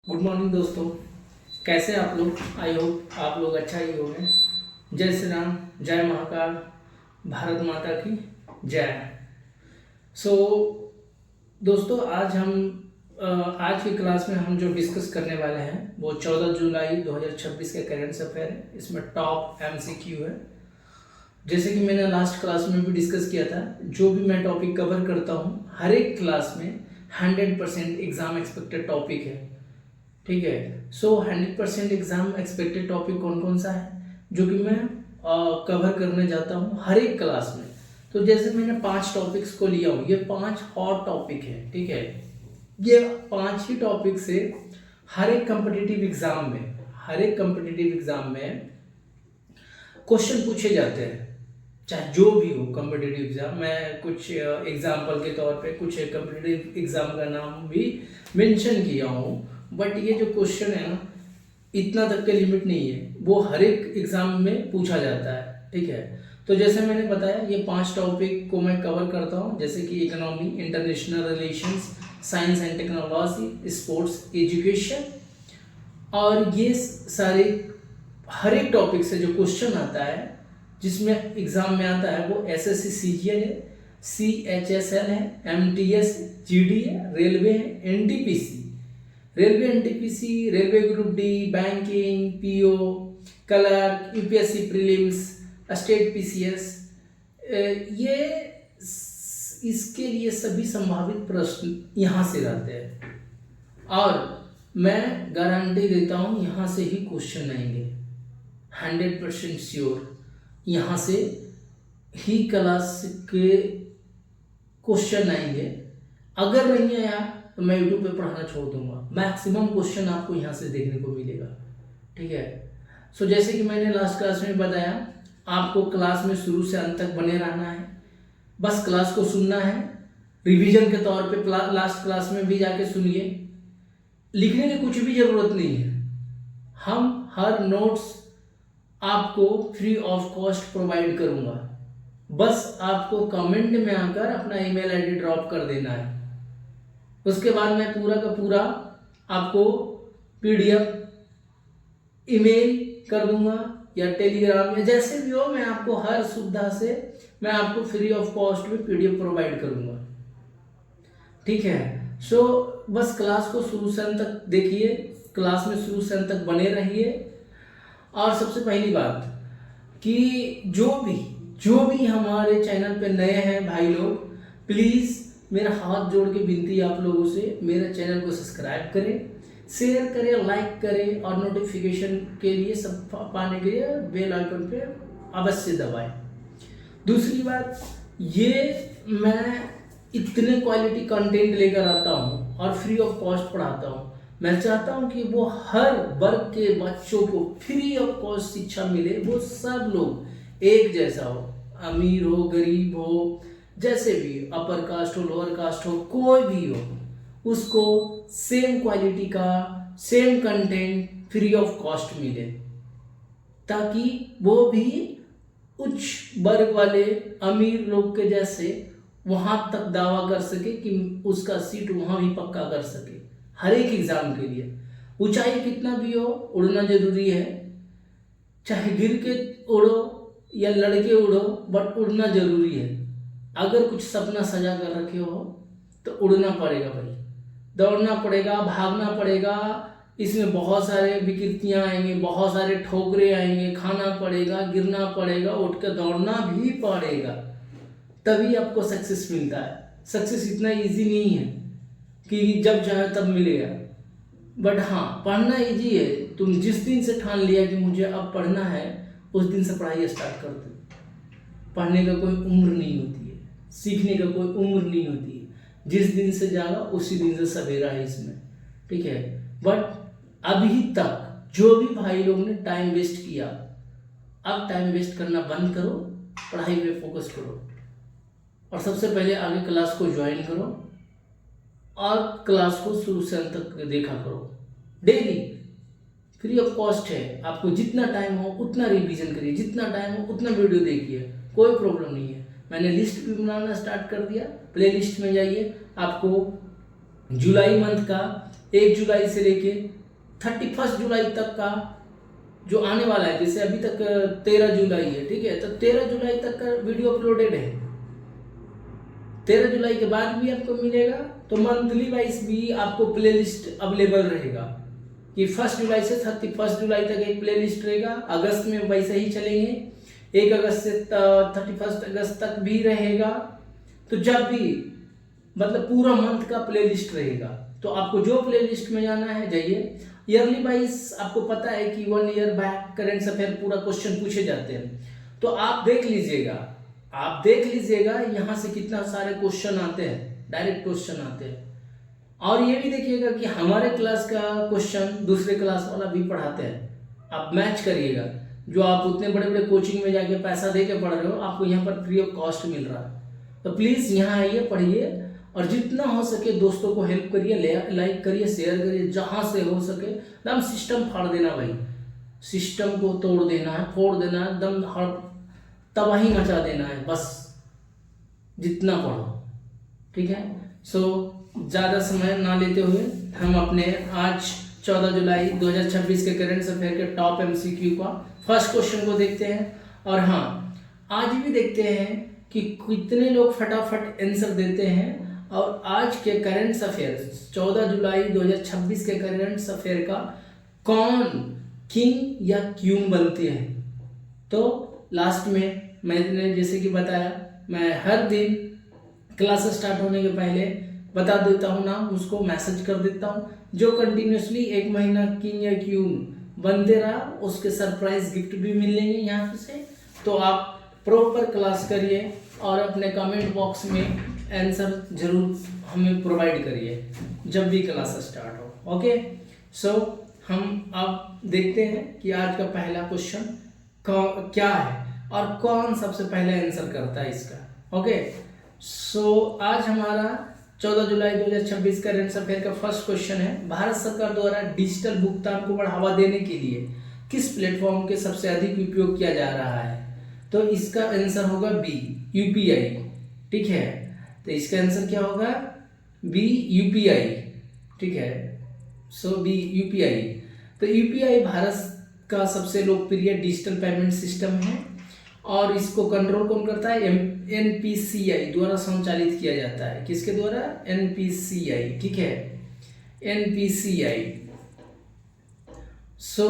Good morning दोस्तों, कैसे आप लोग। आई होप आप लोग अच्छा ही होंगे। जय श्री राम, जय महाकाल, भारत माता की जय। सो दोस्तों, आज की क्लास में हम जो डिस्कस करने वाले हैं वो 14 जुलाई 2026 के करेंट अफेयर है। इसमें टॉप एमसीक्यू है। जैसे कि मैंने लास्ट क्लास में भी डिस्कस किया था, जो भी मैं टॉपिक कवर करता हूँ हर एक क्लास में 100% एग्जाम एक्सपेक्टेड टॉपिक है। ठीक है। सो 100% एग्जाम एक्सपेक्टेड टॉपिक कौन कौन सा है जो कि मैं कवर करने जाता हूँ हर एक क्लास में। तो जैसे मैंने 5 टॉपिक्स को लिया हूँ, ये 5 हॉट टॉपिक है। ठीक है। ये 5 ही टॉपिक से हर एक कम्पिटिटिव एग्जाम में क्वेश्चन पूछे जाते हैं, चाहे जो भी हो कम्पिटिटिव एग्जाम। मैं कुछ एग्जाम्पल के तौर पे कुछ कम्पिटिटिव एग्जाम का नाम भी मेंशन किया हूँ, बट ये जो क्वेश्चन है ना, इतना तक के लिमिट नहीं है, वो हर एक एग्जाम में पूछा जाता है। ठीक है। तो जैसे मैंने बताया, ये 5 टॉपिक को मैं कवर करता हूँ, जैसे कि economy, international relations, science and technology, sports, education. और ये सारे हर एक टॉपिक से जो क्वेश्चन आता है जिसमें एग्जाम में आता है वो एसएससी सीजीएल है, सीएचएसएल है, एमटीएस, जीडी है, रेलवे है, NTPC, railway group D, banking, PO, clerk, UPSC prelims, state PCS. ये इसके लिए सभी संभावित प्रश्न यहाँ से रहते हैं और मैं गारंटी देता हूँ यहाँ से ही क्वेश्चन आएंगे। 100% श्योर यहाँ से ही क्लास के क्वेश्चन आएंगे। अगर नहीं आया तो मैं यूट्यूब पे पढ़ाना छोड़ दूंगा। मैक्सिमम क्वेश्चन आपको यहाँ से देखने को मिलेगा। ठीक है। सो जैसे कि मैंने लास्ट क्लास में बताया, आपको क्लास में शुरू से अंत तक बने रहना है। बस क्लास को सुनना है, रिवीजन के तौर पे लास्ट क्लास में भी जाके सुनिए। लिखने की कुछ भी ज़रूरत नहीं है, हम हर नोट्स आपको फ्री ऑफ कॉस्ट प्रोवाइड करूंगा। बस आपको कमेंट में आकर अपना ईमेल आईडी ड्रॉप कर देना है। उसके बाद मैं पूरा का पूरा आपको पीडीएफ ईमेल कर दूंगा या टेलीग्राम या जैसे भी हो, मैं आपको हर सुविधा से मैं आपको फ्री ऑफ कॉस्ट में पीडीएफ प्रोवाइड करूंगा। ठीक है। सो बस क्लास को शुरू से अंत तक देखिए, क्लास में शुरू से अंत तक बने रहिए। और सबसे पहली बात कि जो भी हमारे चैनल पे नए हैं भाई लोग, प्लीज़ मेरा हाथ जोड़ के विनती है आप लोगों से, मेरे चैनल को सब्सक्राइब करें, शेयर करें, लाइक करें और नोटिफिकेशन के लिए सब पाने के लिए बेल आइकन पे अवश्य दबाएं। दूसरी बात, ये मैं इतने क्वालिटी कंटेंट लेकर आता हूँ और फ्री ऑफ कॉस्ट पढ़ाता हूँ। मैं चाहता हूँ कि वो हर वर्ग के बच्चों को फ्री ऑफ कॉस्ट शिक्षा मिले। वो सब लोग एक जैसा हो, अमीर हो, गरीब हो, जैसे भी, अपर कास्ट हो, लोअर कास्ट हो, कोई भी हो, उसको सेम क्वालिटी का same content free of cost मिले, ताकि वो भी उच्च वर्ग वाले अमीर लोग के जैसे वहां तक दावा कर सके कि उसका सीट वहां भी पक्का कर सके। हर एक एग्जाम के लिए ऊंचाई कितना भी हो, उड़ना जरूरी है। चाहे गिर के उड़ो या लड़के उड़ो, बट उड़ना जरूरी है। अगर कुछ सपना सजा कर रखे हो तो उड़ना पड़ेगा भाई, दौड़ना पड़ेगा, भागना पड़ेगा। इसमें बहुत सारे विकृतियां आएंगे, बहुत सारे ठोकरे आएंगे, खाना पड़ेगा, गिरना पड़ेगा, उठ कर दौड़ना भी पड़ेगा, तभी आपको सक्सेस मिलता है। सक्सेस इतना इजी नहीं है कि जब चाहे तब मिलेगा, बट हाँ, पढ़ना इजी है। तुम जिस दिन से ठान लिया कि मुझे अब पढ़ना है, उस दिन से पढ़ाई स्टार्ट कर दो। पढ़ने का कोई उम्र नहीं होती है, सीखने का कोई उम्र नहीं होती है। जिस दिन से जागा उसी दिन से सवेरा है इसमें। ठीक है। बट अभी तक जो भी भाई लोग ने टाइम वेस्ट किया, अब टाइम वेस्ट करना बंद करो, पढ़ाई पे फोकस करो और सबसे पहले आगे क्लास को ज्वाइन करो और क्लास को शुरू से अंत तक देखा करो। डेली फ्री ऑफ कॉस्ट है। आपको जितना टाइम हो उतना रिवीजन करिए, जितना टाइम हो उतना वीडियो देखिए, कोई प्रॉब्लम नहीं है। मैंने लिस्ट भी बनाना स्टार्ट कर दिया, प्ले लिस्ट में जाइए। आपको जुलाई मंथ का 1 जुलाई से लेके 31 जुलाई तक का जो आने वाला है, जैसे अभी तक 13 जुलाई है, ठीक है, तो 13 जुलाई तक का वीडियो अपलोडेड है। 13 जुलाई के बाद भी आपको मिलेगा। तो मंथली वाइज भी आपको प्लेलिस्ट अवेलेबल रहेगा कि 1 जुलाई से 31 जुलाई तक एक प्लेलिस्ट रहेगा। अगस्त में वैसे ही चलेंगे, 1 अगस्त से 31 अगस्त तक भी रहेगा। तो जब भी मतलब पूरा मंथ का प्लेलिस्ट रहेगा, तो आपको जो प्लेलिस्ट में जाना है जाइए। ईयरली वाइज आपको पता है कि 1 ईयर बैक करंट अफेयर पूरा क्वेश्चन पूछे जाते हैं, तो आप देख लीजिएगा यहाँ से कितना सारे क्वेश्चन आते हैं, डायरेक्ट क्वेश्चन आते हैं। और ये भी देखिएगा कि हमारे क्लास का क्वेश्चन दूसरे क्लास वाला भी पढ़ाते हैं। आप मैच करिएगा, जो आप उतने बड़े बड़े कोचिंग में जाके पैसा दे के पढ़ रहे हो, आपको यहाँ पर फ्री ऑफ कॉस्ट मिल रहा है। तो प्लीज़ यहाँ आइए, पढ़िए, और जितना हो सके दोस्तों को हेल्प करिए, लाइक करिए, शेयर करिए, जहाँ से हो सके। एकदम सिस्टम फाड़ देना भाई, सिस्टम को तोड़ देना है, फोड़ देना है, एकदम तबाही मचा देना है, बस जितना पढ़ो, ठीक है। सो ज़्यादा समय ना लेते हुए हम अपने आज 14 जुलाई 2026 के करंट अफेयर के टॉप MCQ का फर्स्ट क्वेश्चन को देखते हैं। और हाँ, आज भी देखते हैं कि कितने लोग फटाफट आंसर देते हैं। और आज के करंट अफेयर 14 जुलाई 2026 के करंट अफेयर का कौन किंग या क्यून बनते हैं। तो लास्ट में मैंने जैसे कि बताया, मैं हर दिन क्लास स्टार्ट होने के पहले बता देता हूँ नाम, उसको मैसेज कर देता हूँ। जो कंटिन्यूसली 1 महीना किंग या क्यून बनते रहा, उसके सरप्राइज गिफ्ट भी मिलेंगे यहाँ से। तो आप प्रॉपर क्लास करिए और अपने कमेंट बॉक्स में आंसर जरूर हमें प्रोवाइड करिए जब भी क्लास स्टार्ट हो। ओके, सो हम अब देखते हैं कि आज का पहला क्वेश्चन क्या है और कौन सबसे पहले आंसर करता है इसका। ओके, सो आज हमारा 14 जुलाई 2026 करंट अफेयर का फर्स्ट क्वेश्चन है, भारत सरकार द्वारा डिजिटल भुगतान को बढ़ावा देने के लिए किस प्लेटफॉर्म के सबसे अधिक उपयोग किया जा रहा है। तो इसका आंसर होगा बी, UPI, ठीक है। तो इसका आंसर क्या होगा, बी, UPI, ठीक है। सो बी, UPI। तो UPI भारत का सबसे लोकप्रिय डिजिटल पेमेंट सिस्टम है और इसको कंट्रोल कौन करता है, NPCI द्वारा संचालित किया जाता है। किसके द्वारा, NPCI, ठीक है, NPCI। सो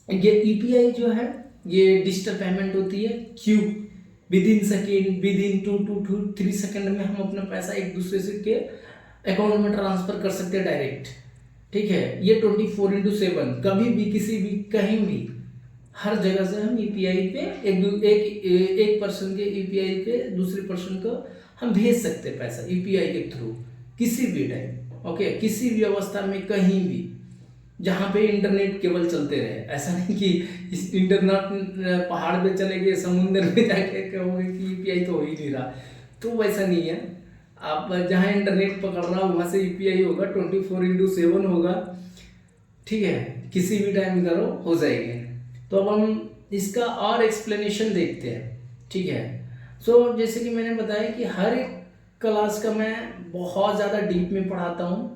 ये UPI जो है ये डिजिटल पेमेंट होती है, with in second, with in 2 to 3 second में हम अपना पैसा एक दूसरे से के अकाउंट में ट्रांसफर कर सकते हैं डायरेक्ट, ठीक है। ये 24/7 कभी भी किसी भी कहीं भी हर जगह से हम UPI पे एक पर्सन के UPI पे दूसरे पर्सन को हम भेज सकते हैं पैसा UPI के थ्रू किसी भी टाइम। ओके, किसी भी अवस्था में कहीं भी जहाँ पे इंटरनेट केबल चलते रहे। ऐसा नहीं कि इस इंटरनेट पहाड़ पे चले गए, समुद्र में जाके कहोगे कि UPI तो हो ही नहीं रहा, तो वैसा नहीं है। आप जहाँ इंटरनेट पकड़ रहा हो वहाँ से UPI होगा, 24/7 होगा, ठीक है, किसी भी टाइम करो हो जाएंगे। तो अब हम इसका और एक्सप्लेनेशन देखते हैं, ठीक है। सो जैसे कि मैंने बताया कि हर एक क्लास का मैं बहुत ज़्यादा डीप में पढ़ाता हूँ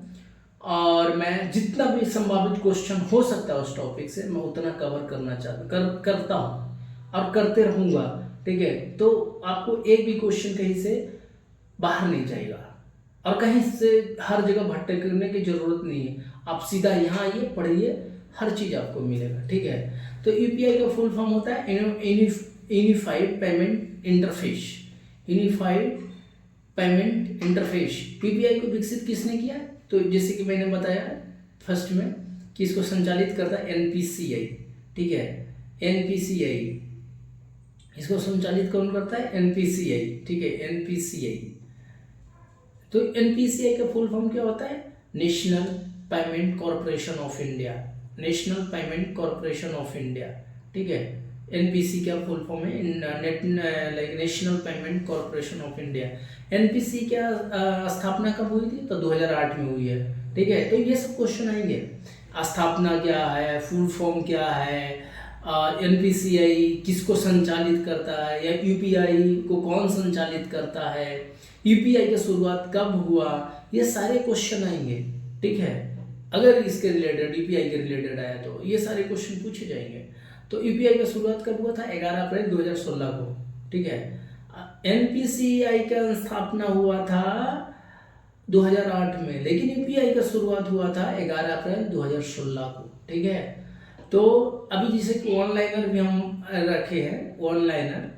और मैं जितना भी संभावित क्वेश्चन हो सकता है उस टॉपिक से मैं उतना कवर करना करता हूँ और करते रहूँगा, ठीक है। तो आपको एक भी क्वेश्चन कहीं से बाहर नहीं जाएगा और कहीं से हर जगह भटकने की जरूरत नहीं है। आप सीधा यहाँ आइए, पढ़िए, हर चीज़ आपको मिलेगा, ठीक है। तो UPI का फुल फॉर्म होता है unified payment interface. Unified payment interface UPI को विकसित किसने किया? तो जैसे कि मैंने बताया फर्स्ट में कि इसको संचालित करता है NPCI, ठीक है, NPCI। इसको संचालित कौन करता है? NPCI, ठीक है, NPCI। तो NPCI का फुल फॉर्म क्या होता है? National payment corporation of India. National payment corporation of India, ठीक है। NPC का फुल फॉर्म है national payment corporation of India. NPC क्या स्थापना कब हुई थी? तो 2008 में हुई है, ठीक है। तो ये सब क्वेश्चन आएंगे, स्थापना क्या है, फुल फॉर्म क्या है, NPCI किसको संचालित करता है या UPI को कौन संचालित करता है, यूपीआई का शुरुआत कब हुआ, ये सारे क्वेश्चन आएंगे। ठीक है, अगर इसके रिलेटेड यूपीआई के रिलेटेड आया तो ये सारे क्वेश्चन पूछे जाएंगे। तो यूपीआई का शुरुआत कब हुआ था? 11 अप्रैल 2016 को। ठीक है, एनपीसीआई का स्थापना हुआ था 2008 में, लेकिन यूपीआई का शुरुआत हुआ था 11 अप्रैल 2016 को। ठीक है, तो अभी जिसे ऑनलाइनर भी हम रखे हैं, ऑनलाइनर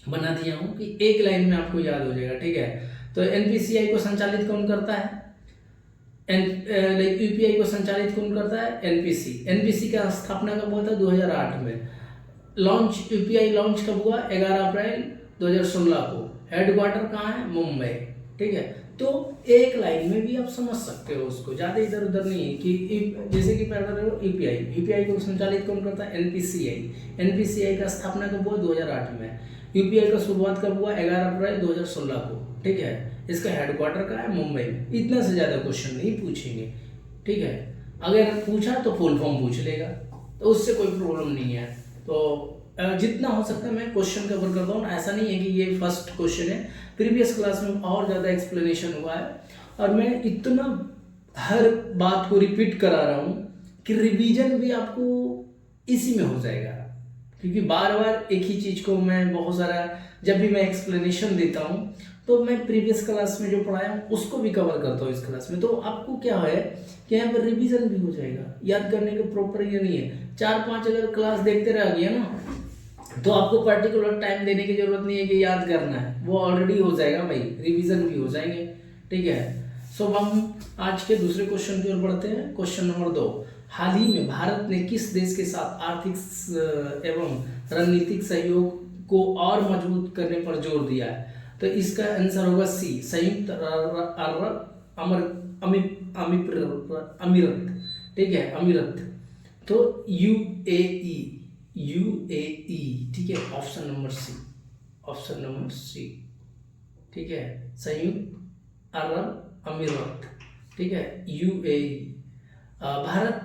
बना दिया हूँ कि एक लाइन में आपको याद हो जाएगा। ठीक है, तो एनपीसीआई को संचालित कौन करता है? लाइक यूपीआई को संचालित कौन करता है? एनपीसी। एनपीसी का स्थापना कब हुआ था? 2008 में। लॉन्च, यूपीआई लॉन्च कब हुआ? 11 अप्रैल 2016 को। हेडक्वार्टर कहाँ है? मुंबई। ठीक है, तो एक लाइन में भी आप समझ सकते हो उसको, ज़्यादा इधर उधर नहीं है कि जैसे कि पहले यूपीआई, यूपीआई को संचालित कौन करता है? एनपीसीआई। एनपीसीआई का स्थापना कब हुआ? 2008 में। यूपीआई का शुरुआत कब हुआ? 11 अप्रैल 2016 को। ठीक है, इसका हेडक्वार्टर कहाँ है? मुंबई में। इतना से ज़्यादा क्वेश्चन नहीं पूछेंगे। ठीक है, अगर पूछा तो फुल फॉर्म पूछ लेगा, तो उससे कोई प्रॉब्लम नहीं है। तो जितना हो सकता है मैं क्वेश्चन कवर करता हूँ। ऐसा नहीं है कि ये फर्स्ट क्वेश्चन है, प्रीवियस क्लास में और ज़्यादा एक्सप्लेनेशन हुआ है, और मैं इतना हर बात को रिपीट करा रहा हूँ कि रिवीजन भी आपको इसी में हो जाएगा। क्योंकि बार बार एक ही चीज़ को मैं बहुत सारा, जब भी मैं एक्सप्लेनेशन देता हूँ तो मैं प्रीवियस क्लास में जो पढ़ाया हूँ उसको भी कवर करता हूँ इस क्लास में। तो आपको क्या है कि यहाँ पर रिवीजन भी हो जाएगा, याद करने का प्रॉपर ये नहीं है। 4-5 अगर क्लास देखते रह गया ना, तो आपको पर्टिकुलर टाइम देने की जरूरत नहीं है कि याद करना है, वो ऑलरेडी हो जाएगा भाई, रिवीजन भी हो जाएंगे। ठीक है, सो हम आज के दूसरे क्वेश्चन की ओर बढ़ते हैं। क्वेश्चन नंबर 2, हाल ही में भारत ने किस देश के साथ आर्थिक एवं रणनीतिक सहयोग को और मजबूत करने पर जोर दिया है? तो इसका आंसर होगा सी, संयुक्त अरब अमीरत। ठीक है, अमीरत, तो यूएई, यूएई। ठीक है, option number C, option number C. ठीक है, संयुक्त अरब अमीरात। ठीक है, यूएई। भारत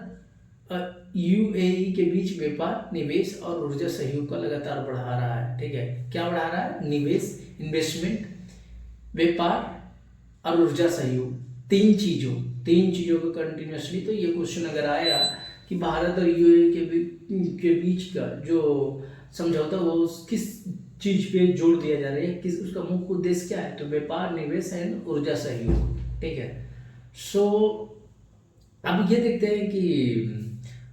यूएई के बीच व्यापार, निवेश और ऊर्जा सहयोग का लगातार बढ़ा रहा है। ठीक है, क्या बढ़ा रहा है? निवेश, इन्वेस्टमेंट, व्यापार और ऊर्जा सहयोग, तीन चीजों को कंटिन्यूसली। तो ये क्वेश्चन अगर आया कि भारत और यूएई के बीच का जो समझौता वो किस चीज पे जोड़ दिया जा रहा है, किस उसका मुख्य उद्देश्य क्या है? तो व्यापार, निवेश एंड ऊर्जा सहयोग। ठीक है, सो अब ये देखते हैं कि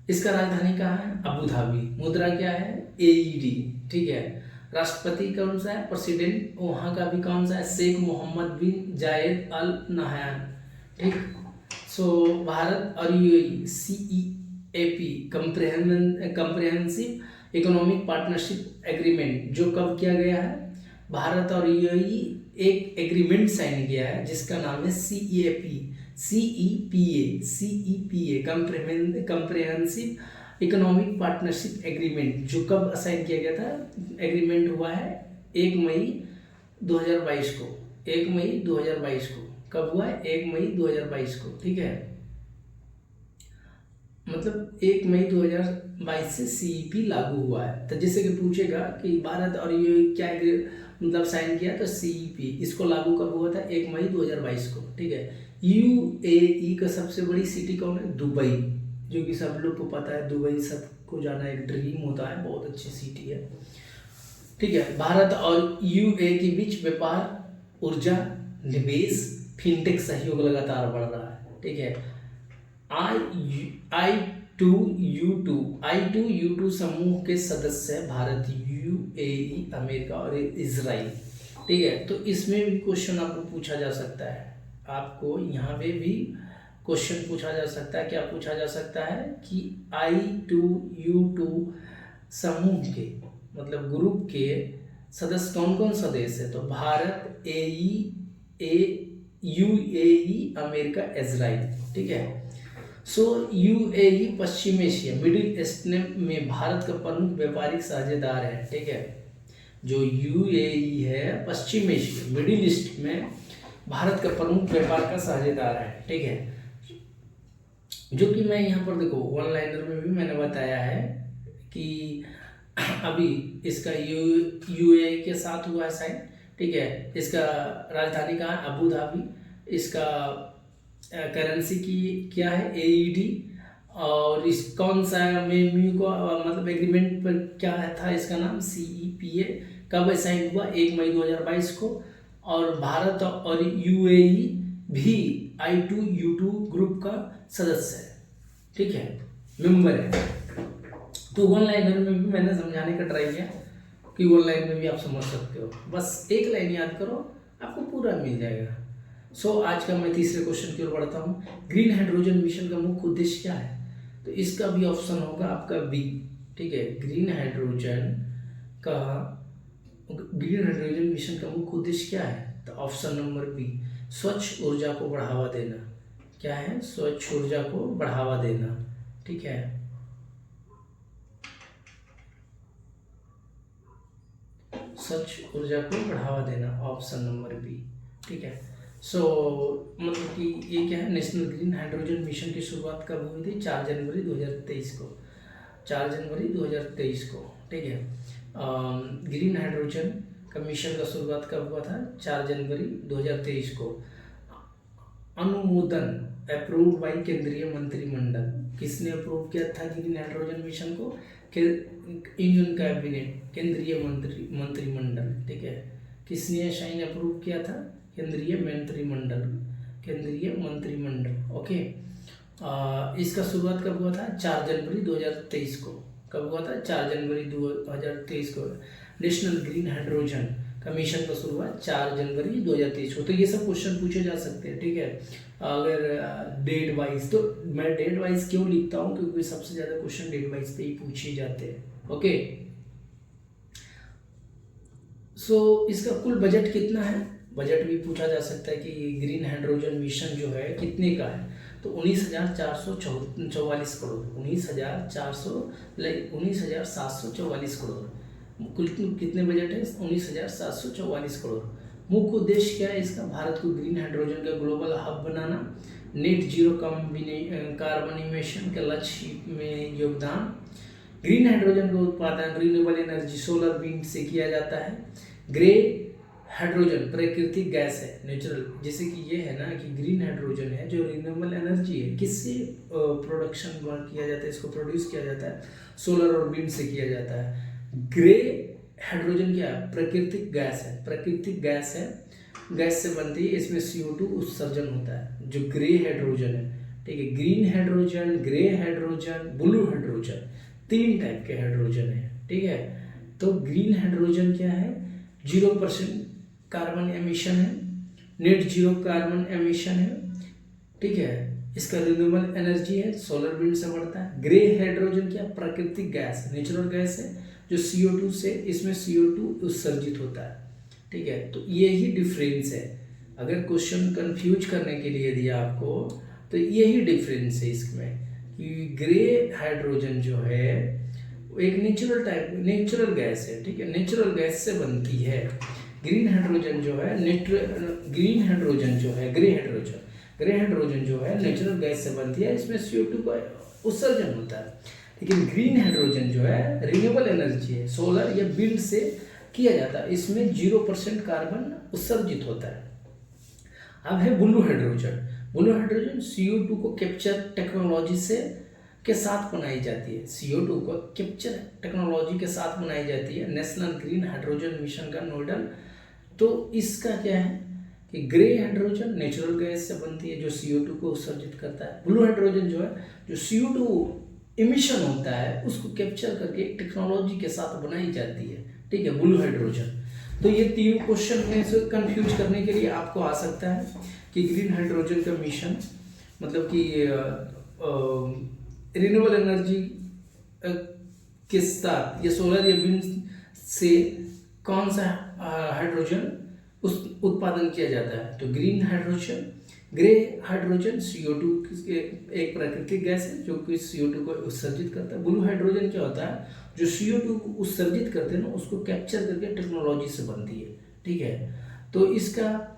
इसका राजधानी कहाँ है? Abu Dhabi. मुद्रा क्या है? एईडी। ठीक है, राष्ट्रपति कौन सा है? प्रेसिडेंट वहाँ का भी कौन सा है? शेख मोहम्मद बिन जायद अल नहयान। ठीक, सो भारत और UAE CEPA comprehensive economic partnership agreement जो कब किया गया है? भारत और यूएई एक एग्रीमेंट साइन किया है जिसका नाम है CEPA comprehensive economic partnership agreement, जो कब साइन किया गया था? एग्रीमेंट हुआ है 1 मई 2022 को। 1 मई 2022 को कब हुआ है? 1 मई 2022 को। ठीक है, मतलब 1 मई 2022 से सीईपी लागू हुआ है। तो जैसे कि पूछेगा कि भारत और ये क्या मतलब साइन किया, तो सीईपी इसको लागू कब हुआ था? 1 मई 2022 को। ठीक है, यूएई का सबसे बड़ी सिटी कौन है? दुबई, जो कि सब लोग को पता है। दुबई सबको जाना एक ड्रीम होता है, बहुत अच्छी सिटी है। ठीक है, भारत और यूएई के बीच व्यापार, ऊर्जा, निवेश, फिनटेक सहयोग लगातार बढ़ रहा है। ठीक है, I2U2 समूह के सदस्य है भारत, यूएई, अमेरिका और इजराइल। ठीक है, तो इसमें भी क्वेश्चन आपको पूछा जा सकता है। आपको यहाँ पे भी क्वेश्चन पूछा जा सकता है। क्या पूछा जा सकता है कि I2U2 समूह के मतलब ग्रुप के सदस्य कौन कौन सा देश है? तो भारत, यूएई, अमेरिका, इजराइल। ठीक है, सो यूएई पश्चिम एशिया, मिडिल ईस्ट में भारत का प्रमुख व्यापारिक साझेदार है। ठीक है, जो यूएई है पश्चिम एशिया, मिडिल ईस्ट में भारत का प्रमुख व्यापार का साझेदार है। ठीक है, जो कि मैं यहाँ पर देखो वन लाइनर में भी मैंने बताया है कि अभी इसका यूएई के साथ हुआ है साइन। ठीक है। इसका राजधानी कहाँ है? Abu Dhabi. इसका करेंसी की क्या है? AED। और इस कौन सा मेम्यू को मतलब एग्रीमेंट पर क्या था इसका नाम? CEPA। कब साइन हुआ? 1 मई 2022 को। और भारत और UAE भी I2U2 ग्रुप का सदस्य है, ठीक है, मेंबर है। तो वन लाइनर में भी मैंने समझाने का ट्राई किया कि वन लाइन में भी आप समझ सकते हो, बस एक लाइन याद करो आपको पूरा मिल जाएगा। आज का मैं तीसरे क्वेश्चन की ओर बढ़ता हूँ। ग्रीन हाइड्रोजन मिशन का मुख्य उद्देश्य क्या है? तो इसका भी ऑप्शन होगा आपका बी, ठीक है। ग्रीन हाइड्रोजन मिशन का मुख्य उद्देश्य क्या है? तो ऑप्शन नंबर बी, स्वच्छ ऊर्जा को बढ़ावा देना। क्या है? स्वच्छ ऊर्जा को बढ़ावा देना, ठीक है। स्वच्छ ऊर्जा को बढ़ावा देना, ऑप्शन नंबर बी, ठीक है। मतलब कि ये क्या है? नेशनल ग्रीन हाइड्रोजन मिशन की शुरुआत कब हुई थी? 4 जनवरी 2023 को। 4 जनवरी 2023 को, ठीक है। ग्रीन हाइड्रोजन का मिशन का शुरुआत कब हुआ था? 4 जनवरी 2023 को। अनुमोदन अप्रूव्ड बाय केंद्रीय मंत्रिमंडल। किसने अप्रूव किया था ग्रीन हाइड्रोजन मिशन को? इंडियन कैबिनेट, केंद्रीय मंत्रिमंडल, ठीक है। किसने साइन अप्रूव किया था? केंद्रीय मंत्रिमंडल, ओके। इसका शुरुआत कब हुआ था? 4 जनवरी 2023 को। कब हुआ था? 4 जनवरी 2023 को। नेशनल ग्रीन हाइड्रोजन का मिशन का शुरुआत 4 जनवरी 2023 को। तो ये सब क्वेश्चन पूछे जा सकते हैं, ठीक है। अगर डेट वाइज, तो मैं डेट वाइज क्यों लिखता हूँ? क्योंकि सबसे ज़्यादा क्वेश्चन डेट वाइज पे ही पूछे जाते हैं, ओके। इसका कुल बजट कितना है? बजट भी पूछा जा सकता है कि ग्रीन हाइड्रोजन मिशन जो है कितने का है? तो 19,444 करोड़, 19,744 करोड़। कुल कितने बजट है? 19,744 करोड़। मुख्य उद्देश्य क्या है इसका? भारत को ग्रीन हाइड्रोजन का ग्लोबल हब बनाना, नेट जीरो कार्बन इमिशन के लक्ष्य में योगदान। ग्रीन हाइड्रोजन का उत्पादन रिन्यूएबल एनर्जी सोलर विंड से किया जाता है। ग्रे हाइड्रोजन प्राकृतिक गैस है, नेचुरल, जैसे कि ये है ना कि ग्रीन हाइड्रोजन है जो रिन्यूएबल एनर्जी है, किससे प्रोडक्शन किया जाता है? इसको प्रोड्यूस किया जाता है सोलर और विंड से किया जाता है। ग्रे हाइड्रोजन क्या है? प्राकृतिक गैस है, गैस से बनती है, इसमें CO2 उत्सर्जन होता है, जो ग्रे हाइड्रोजन है, ठीक है। Green hydrogen, grey hydrogen, blue hydrogen, 3 type के हाइड्रोजन है, ठीक है। तो ग्रीन हाइड्रोजन क्या है? 0% कार्बन एमिशन है, नेट जीरो कार्बन एमिशन है, ठीक है। इसका रिन्यूएबल एनर्जी है, सोलर विंड से बढ़ता है। ग्रे हाइड्रोजन क्या? प्राकृतिक गैस, नेचुरल गैस है, जो CO2 से, इसमें CO2 उत्सर्जित होता है, ठीक है। तो यही डिफरेंस है। अगर क्वेश्चन कंफ्यूज करने के लिए दिया आपको, तो यही डिफरेंस है इसमें कि ग्रे हाइड्रोजन जो है एक नेचुरल गैस है, ठीक है, नेचुरल गैस से बनती है। ग्रीन हाइड्रोजन जो है ग्रे हाइड्रोजन जो है नेचुरल गैस से बनती है, इसमें CO2 का उत्सर्जन होता है। लेकिन ग्रीन हाइड्रोजन जो है रिन्यूएबल एनर्जी है, सोलर या विंड से किया जाता है, इसमें 0% कार्बन उत्सर्जित होता है। अब है ब्लू हाइड्रोजन CO2 को कैप्चर टेक्नोलॉजी के साथ बनाई जाती है, CO2 को कैप्चर टेक्नोलॉजी के साथ बनाई जाती है। नेशनल ग्रीन हाइड्रोजन मिशन का नोडल। तो इसका क्या है कि ग्रे हाइड्रोजन नेचुरल गैस से बनती है जो CO2 को उत्सर्जित करता है। ब्लू हाइड्रोजन जो है जो CO2 इमिशन होता है उसको कैप्चर करके टेक्नोलॉजी के साथ बनाई जाती है, ठीक है, ब्लू हाइड्रोजन। तो ये 3 क्वेश्चन में से कंफ्यूज करने के लिए आपको आ सकता है कि ग्रीन हाइड्रोजन का मिशन मतलब कि रिन्यूएबल एनर्जी के साथ या सोलर या विंड से कौन सा हाइड्रोजन उत्पादन किया जाता है? तो green hydrogen, grey hydrogen CO2 एक प्राकृतिक गैस है जो कि CO2 को उत्सर्जित करता है। ब्लू हाइड्रोजन क्या होता है? जो CO2 को उत्सर्जित करते हैं ना उसको कैप्चर करके टेक्नोलॉजी से बनती है, ठीक है। तो इसका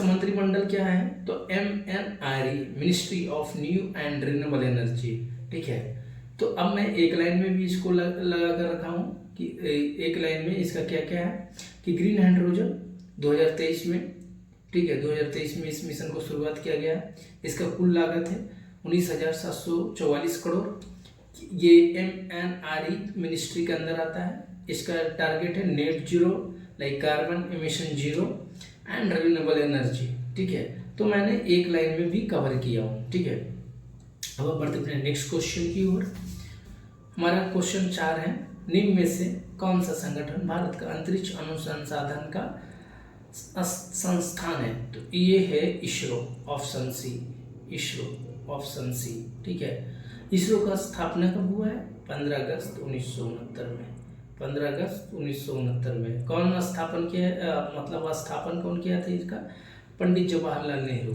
मंत्रिमंडल क्या है? तो MNRE, ministry of new and renewable energy, ठीक है। तो अब मैं एक लाइन में भी इसको लगा कर रखा हूँ कि एक लाइन में इसका क्या क्या है कि ग्रीन हाइड्रोजन 2023 में, ठीक है, 2023 में इस मिशन को शुरुआत किया गया है। इसका कुल लागत है 19,744 करोड़। ये MNRE मिनिस्ट्री के अंदर आता है। इसका टारगेट है net zero, like carbon emission zero and renewable energy, ठीक है। तो मैंने एक लाइन में भी कवर किया हूँ, ठीक है। अब हम बढ़ते अपने नेक्स्ट क्वेश्चन की ओर। हमारा क्वेश्चन 4 है, निम्न में से कौन सा संगठन भारत का अंतरिक्ष अनुसंधान का संस्थान है? तो ये है ISRO, option C, ISRO option C, ठीक है। इसरो का स्थापना कब हुआ है? 15 अगस्त 1969 में, 15 अगस्त 1969 में। कौन स्थापन किया, मतलब स्थापन कौन किया था इसका? पंडित जवाहरलाल नेहरू।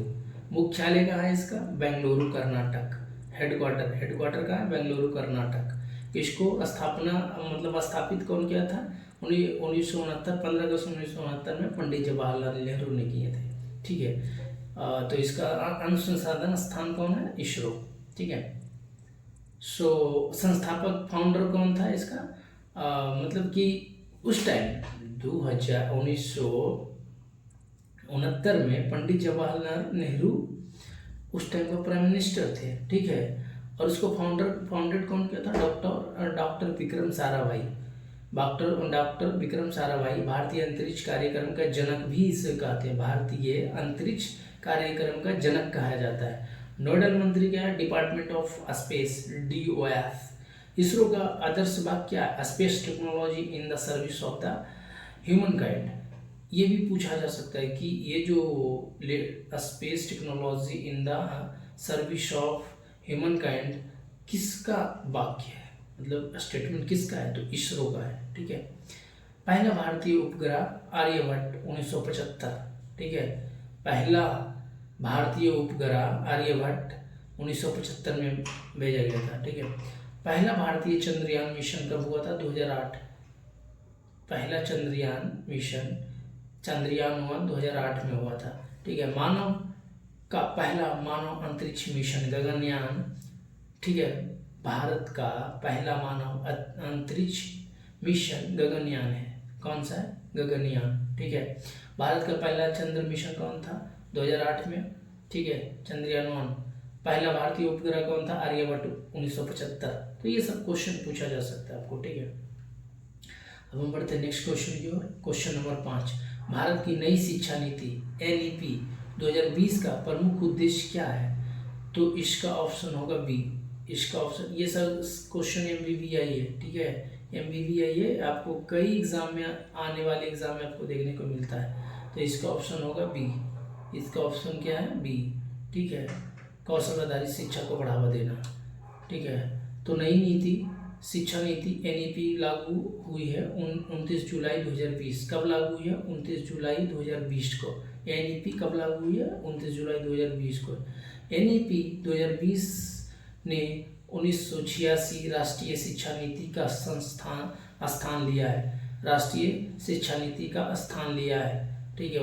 मुख्यालय कहाँ है इसका? बेंगलुरु कर्नाटक। हेडक्वार्टर कहाँ है? बेंगलुरु कर्नाटक। इसको स्थापना मतलब स्थापित कौन किया था? 1969, 15 अगस्त 1969 में पंडित जवाहरलाल नेहरू ने किए थे, ठीक है। तो इसका अनुसंधान स्थान कौन है? इसरो, ठीक है। सो संस्थापक फाउंडर कौन था इसका? मतलब कि उस टाइम 1969 में पंडित जवाहरलाल नेहरू उस टाइम का प्राइम मिनिस्टर थे, ठीक है। और उसको फाउंडेड कौन किया था? डॉक्टर विक्रम साराभाई। डॉक्टर विक्रम साराभाई भारतीय अंतरिक्ष कार्यक्रम का जनक भी इसे कहते हैं। भारतीय अंतरिक्ष कार्यक्रम का जनक कहा जाता है। नोडल मंत्री क्या है? Department of space, DOS। ISRO का आदर्श वाक्य क्या है? Space technology in the service of the human kind. ये भी पूछा जा सकता है कि ये जो space technology in the service of human kind किसका वाक्य है, मतलब स्टेटमेंट किसका है? तो इसरो का है, ठीक है। पहला भारतीय उपग्रह आर्यभट्ट 1975, ठीक है। पहला भारतीय उपग्रह आर्यभट्ट 1975 में भेजा गया था, ठीक है। पहला भारतीय चंद्रयान मिशन कब हुआ था? 2008। पहला चंद्रयान मिशन, चंद्रयान 2008 में हुआ था, ठीक है। मानव का पहला मानव अंतरिक्ष मिशन गगनयान, ठीक है। भारत का पहला मानव अंतरिक्ष मिशन गगनयान है। कौन सा है? गगनयान, ठीक है। भारत का पहला चंद्र मिशन कौन था? 2008 में, ठीक है, चंद्रयान 1। पहला भारतीय उपग्रह कौन था? आर्यभट्ट 1975। तो ये सब क्वेश्चन पूछा जा सकता है आपको, ठीक है। अब हम बढ़ते हैं नेक्स्ट क्वेश्चन की ओर। क्वेश्चन नंबर 5, भारत की नई शिक्षा नीति NEP 2020 का प्रमुख उद्देश्य क्या है? तो इसका ऑप्शन होगा बी। इसका ऑप्शन, ये सब क्वेश्चन MBBI है, ठीक है। MBBI है, आपको कई एग्जाम में, आने वाले एग्जाम में आपको देखने को मिलता है। तो इसका ऑप्शन होगा बी। इसका ऑप्शन क्या है? बी, ठीक है। कौशल आधारित शिक्षा को बढ़ावा देना, ठीक है। तो नई नीति, शिक्षा नीति NEP लागू हुई है 29 जुलाई 2020। कब लागू हुई है? 29 जुलाई 2020 को। NEP कब लागू हुई है? 29 जुलाई 2020 को। NEP 2020 ने 1986 राष्ट्रीय शिक्षा नीति का स्थान लिया है। राष्ट्रीय शिक्षा नीति का स्थान लिया है, ठीक है।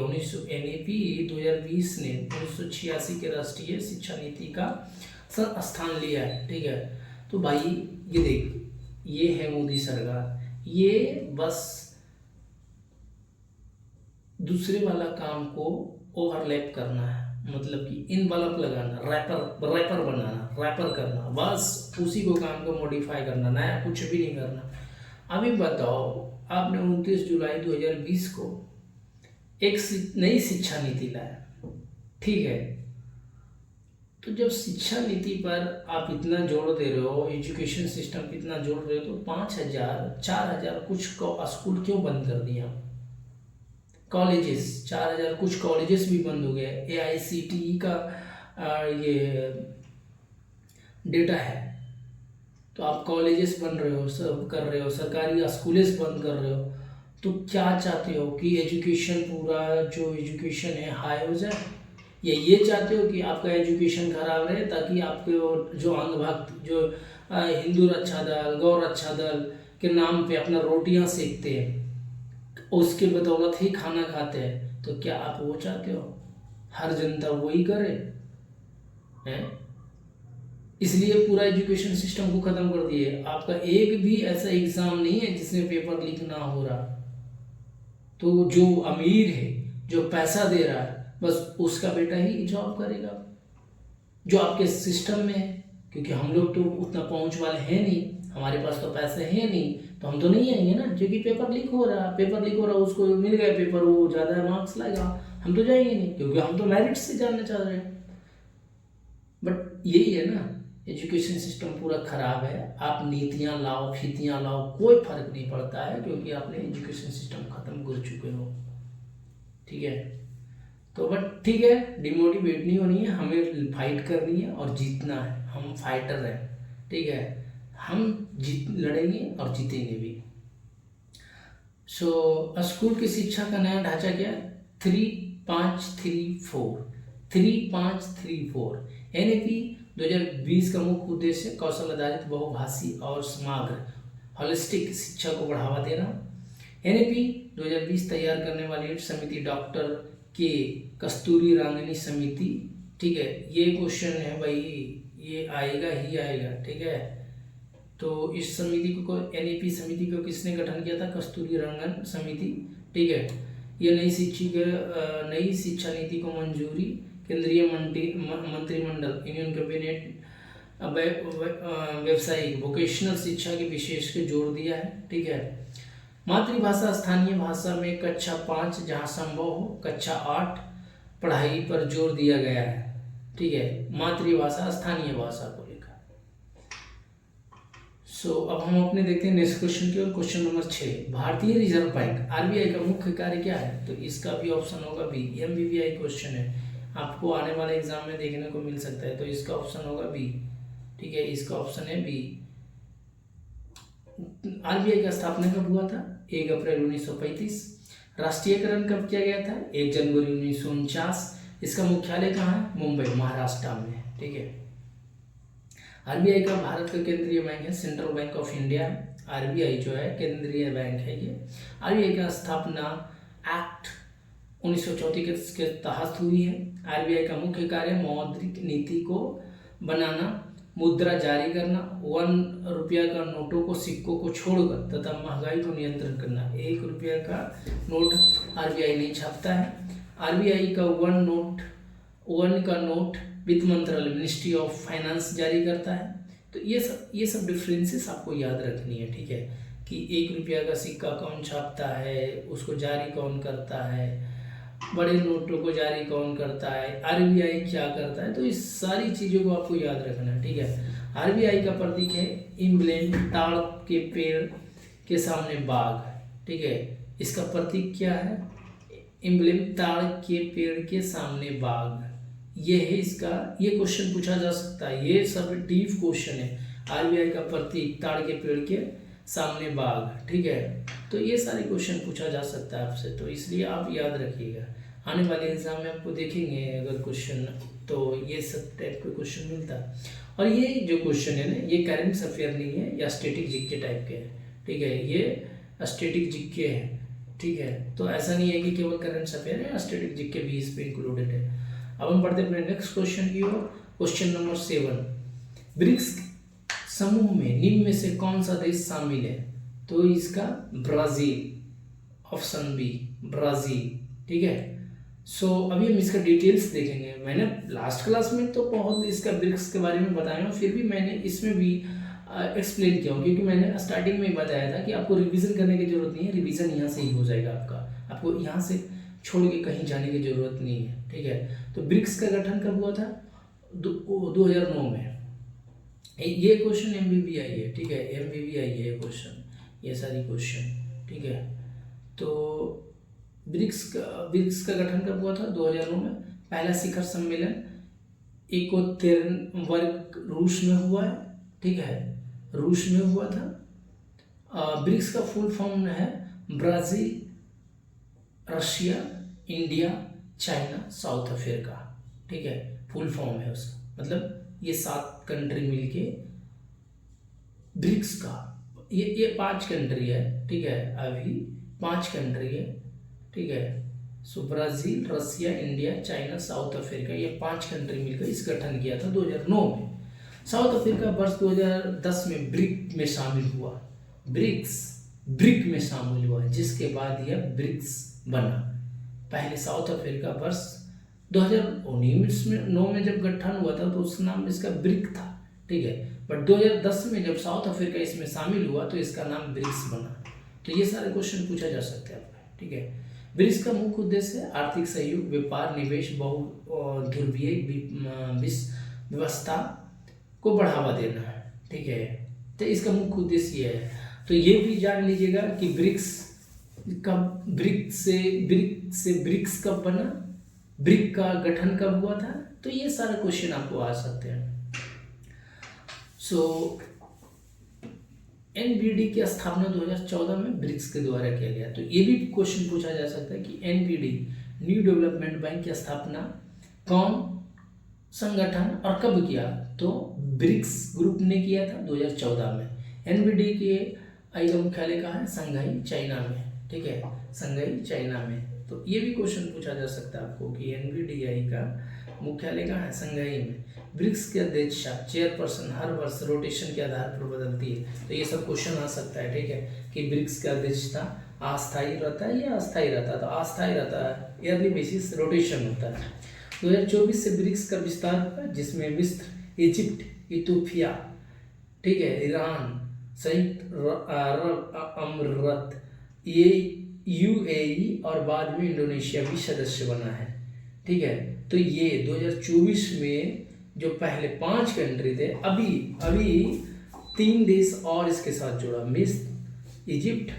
NEP 2020 ने 1986 के राष्ट्रीय शिक्षा नीति का स्थान लिया है, ठीक है। तो भाई ये देख, ये है मोदी सरकार, ये बस दूसरे वाला काम को ओवरलैप करना है, मतलब कि इनवलप लगाना, रैपर बनाना, रैपर करना, बस उसी को काम को मॉडिफाई करना, नया कुछ भी नहीं करना। अभी बताओ, आपने 29 जुलाई 2020 को एक नई शिक्षा नीति लाया, ठीक है। तो जब शिक्षा नीति पर आप इतना जोर दे रहे हो, एजुकेशन सिस्टम पे इतना जोर दे रहे हो, तो 5,000 4,000 कुछ स्कूल क्यों बंद कर दिया? कॉलेजेस 4000 कुछ कॉलेजेस भी बंद हो गए। AICTE का ये डेटा है। तो आप कॉलेजेस बन रहे हो, सब कर रहे हो, सरकारी स्कूलेस बंद कर रहे हो, तो क्या चाहते हो कि एजुकेशन, पूरा जो एजुकेशन है हाई हो जाए, या ये चाहते हो कि आपका एजुकेशन खराब रहे ताकि आपके जो अंगभक्त, जो हिंदू रक्षा दल, गौ रक्षा दल के नाम पे अपना रोटियां सेकते हैं, उसके बदौलत ही खाना खाते हैं? तो क्या आप वो चाहते हो हर जनता वही करे हैं? इसलिए पूरा एजुकेशन सिस्टम को खत्म कर दिए। आपका एक भी ऐसा एग्जाम नहीं है जिसमें पेपर लीक ना हो रहा। तो जो अमीर है जो पैसा दे रहा है बस उसका बेटा ही जॉब करेगा, जो आपके सिस्टम में है। क्योंकि हम लोग तो उतना पहुंच वाले हैं नहीं, हमारे पास तो पैसे हैं नहीं, तो हम तो नहीं आएंगे ना। क्योंकि पेपर लीक हो रहा, उसको मिल गया पेपर, वो ज़्यादा मार्क्स लाएगा, हम तो जाएंगे नहीं, क्योंकि हम तो मेरिट से जानना चाह रहे हैं। बट यही है ना, एजुकेशन सिस्टम पूरा खराब है। आप नीतियाँ लाओ, फीतियाँ लाओ, कोई फर्क नहीं पड़ता है, क्योंकि आपने एजुकेशन सिस्टम खत्म कर चुके हो। ठीक है, तो बट ठीक है, डिमोटिवेट नहीं होनी है, हमें फाइट करनी है और जीतना है। हम फाइटर हैं, ठीक है, हम लड़ेंगे और जीतेंगे भी। स्कूल की शिक्षा का नया ढांचा क्या है? 3-5-3-4 NEP 2020 का मुख्य उद्देश्य कौशल आधारित, बहुभाषी और समग्र होलिस्टिक शिक्षा को बढ़ावा देना। NEP 2020 तैयार करने वाली समिति डॉक्टर के कस्तूरी रंगनी समिति। ठीक है, ये क्वेश्चन है भाई, ये आएगा ही आएगा। ठीक है, तो इस समिति को NEP समिति को किसने गठन किया था? कस्तूरी रंगन समिति। ठीक है, ये नई शिक्षा नीति को मंजूरी केंद्रीय मंत्रिमंडल यूनियन कैबिनेट व्यावसायिक वोकेशनल शिक्षा के विशेष के जोर दिया है। ठीक है, मातृभाषा स्थानीय भाषा में कक्षा 5 जहाँ संभव हो, कक्षा 8 पढ़ाई पर जोर दिया गया है। ठीक है, मातृभाषा स्थानीय भाषा को लेकर। अब हम अपने देखते हैं नेक्स्ट क्वेश्चन की ओर। क्वेश्चन नंबर 6, भारतीय रिजर्व बैंक RBI का मुख्य कार्य क्या है? तो इसका भी ऑप्शन होगा बी। MBBI क्वेश्चन है, आपको आने वाले एग्जाम में देखने को मिल सकता है, तो इसका ऑप्शन होगा बी। ठीक है, इसका ऑप्शन है बी। RBI का स्थापना कब हुआ था? 1 अप्रैल 1935। राष्ट्रीयकरण कब किया गया था? 1 जनवरी 1949। इसका मुख्यालय कहाँ है? मुंबई, महाराष्ट्र में। ठीक है, RBI का भारत का केंद्रीय बैंक है, central bank of India. RBI जो है केंद्रीय बैंक है ये। RBI का स्थापना एक्ट 1934 के तहत हुई है। RBI का मुख्य कार्य मौद्रिक नीति को बनाना, मुद्रा जारी करना, 1 रुपया का नोटों को, सिक्कों को छोड़कर तथा महंगाई को नियंत्रण करना। 1 रुपया का नोट RBI नहीं छापता है। RBI का 1 का नोट वित्त मंत्रालय मिनिस्ट्री ऑफ फाइनेंस जारी करता है। तो ये सब डिफरेंसेस आपको याद रखनी है। ठीक है, कि 1 रुपया का सिक्का कौन छापता है, उसको जारी कौन करता है, बड़े नोटों को जारी कौन करता है, RBI क्या करता है, तो इस सारी चीज़ों को आपको याद रखना है। ठीक है, RBI का प्रतीक है इम्ब्लेम, ताड़ के पेड़ के सामने बाघ। ठीक है, इसका प्रतीक क्या है? इम्ब्लेम, ताड़ के पेड़ के सामने बाघ। ये है इसका, ये क्वेश्चन पूछा जा सकता है, ये सब डीप क्वेश्चन है। RBI का प्रतीक ताड़ के पेड़ के सामने बाघ। ठीक है, तो ये सारे क्वेश्चन पूछा जा सकता है आपसे, तो इसलिए आप याद रखिएगा। आने वाले एग्जाम में आपको देखेंगे अगर क्वेश्चन, तो ये सब टाइप के क्वेश्चन मिलता है। और ये जो क्वेश्चन है ना, ये करंट अफेयर नहीं है या स्टैटिक जीके टाइप के है। ठीक है, ये स्टैटिक जीके है। ठीक है, तो ऐसा नहीं है कि केवल करंट अफेयर है, स्टैटिक जीके भी इस पे इंक्लूडेड है। अब हम पढ़ते अपने नेक्स्ट क्वेश्चन की ओर। क्वेश्चन नंबर 7, ब्रिक्स समूह में निम्न में से कौन सा देश शामिल है? तो इसका ब्राजील, ऑप्शन बी ब्राजील। ठीक है, अभी हम इसका डिटेल्स देखेंगे। मैंने लास्ट क्लास में तो बहुत इसका ब्रिक्स के बारे में बताया, फिर भी मैंने इसमें भी एक्सप्लेन किया, क्योंकि मैंने स्टार्टिंग में बताया था कि आपको रिवीजन करने की जरूरत नहीं है, रिवीजन यहाँ से ही हो जाएगा आपको यहाँ से छोड़ के कहीं जाने की जरूरत नहीं है। ठीक है, तो ब्रिक्स का गठन कब हुआ था? 2009 में। ये क्वेश्चन MBBI है। ठीक है, MBBI है क्वेश्चन, ये सारी क्वेश्चन। ठीक है, तो ब्रिक्स का गठन कब हुआ था? 2009 में। पहला शिखर सम्मेलन 71 रूस में हुआ है। ठीक है, रूस में हुआ था। ब्रिक्स का फुल फॉर्म है Brazil, Russia, India, China, south Africa. ठीक है, फुल फॉर्म है उसका, मतलब ये 7 कंट्री मिलके ब्रिक्स का, ये 5 कंट्री है। ठीक है, अभी 5 कंट्री है। ठीक है, Brazil, Russia, India, China, south Africa, ये 5 कंट्री मिलकर इस गठन किया था 2009 में। साउथ अफ्रीका वर्ष 2010 में ब्रिक में शामिल हुआ, ब्रिक में शामिल हुआ, जिसके बाद यह ब्रिक्स बना। पहले साउथ अफ्रीका वर्ष 2019 में 9 में जब गठन हुआ था तो उस नाम इसका ब्रिक था, ठीक है। बट 2010 में जब साउथ अफ्रीका इसमें शामिल हुआ तो इसका नाम ब्रिक्स बना। तो ये सारे क्वेश्चन पूछा जा सकते हैं आपका, ठीक है। ब्रिक्स का मुख्य उद्देश्य है आर्थिक सहयोग, व्यापार, निवेश, बहु ध्रुवीय व्यवस्था को बढ़ावा देना है, ठीक है। तो इसका मुख्य उद्देश्य ये है। तो ये भी जान लीजिएगा कि ब्रिक्स से ब्रिक्स कब बना, ब्रिक का गठन कब हुआ था। तो ये सारे क्वेश्चन आपको आ सकते हैं। सो एनबीडी की स्थापना 2014 में ब्रिक्स के द्वारा किया गया। तो ये भी क्वेश्चन पूछा जा सकता है कि एनबीडी न्यू डेवलपमेंट बैंक की स्थापना कौन संगठन और कब किया। तो ब्रिक्स ग्रुप ने किया था 2014 में। एनबीडी के आई का मुख्यालय कहाँ है, संघाई चाइना में, ठीक है, संघाई चाइना में। तो ये भी क्वेश्चन पूछा जा सकता है आपको कि एनबीडीआई का मुख्यालय कहाँ है, संघाई में। ब्रिक्स के अध्यक्षा चेयरपर्सन हर वर्ष रोटेशन के आधार पर बदलती है। तो ये सब क्वेश्चन आ सकता है, ठीक है, कि ब्रिक्स का अध्यक्षता अस्थायी रहता है या अस्थायी रहता है। तो अस्थायी रहता है, ईयरली बेसिस रोटेशन होता है। 2024 से ब्रिक्स का विस्तार हुआ जिसमें मिस्र, इजिप्ट, इथोपिया, ठीक है, ईरान, संयुक्त अरब अमीरात, ये यूएई और बाद में इंडोनेशिया भी सदस्य बना है, ठीक है। तो ये 2024 में जो पहले 5 कंट्री थे, अभी 3 देश और इसके साथ जुड़ा, मिस्र, इजिप्ट,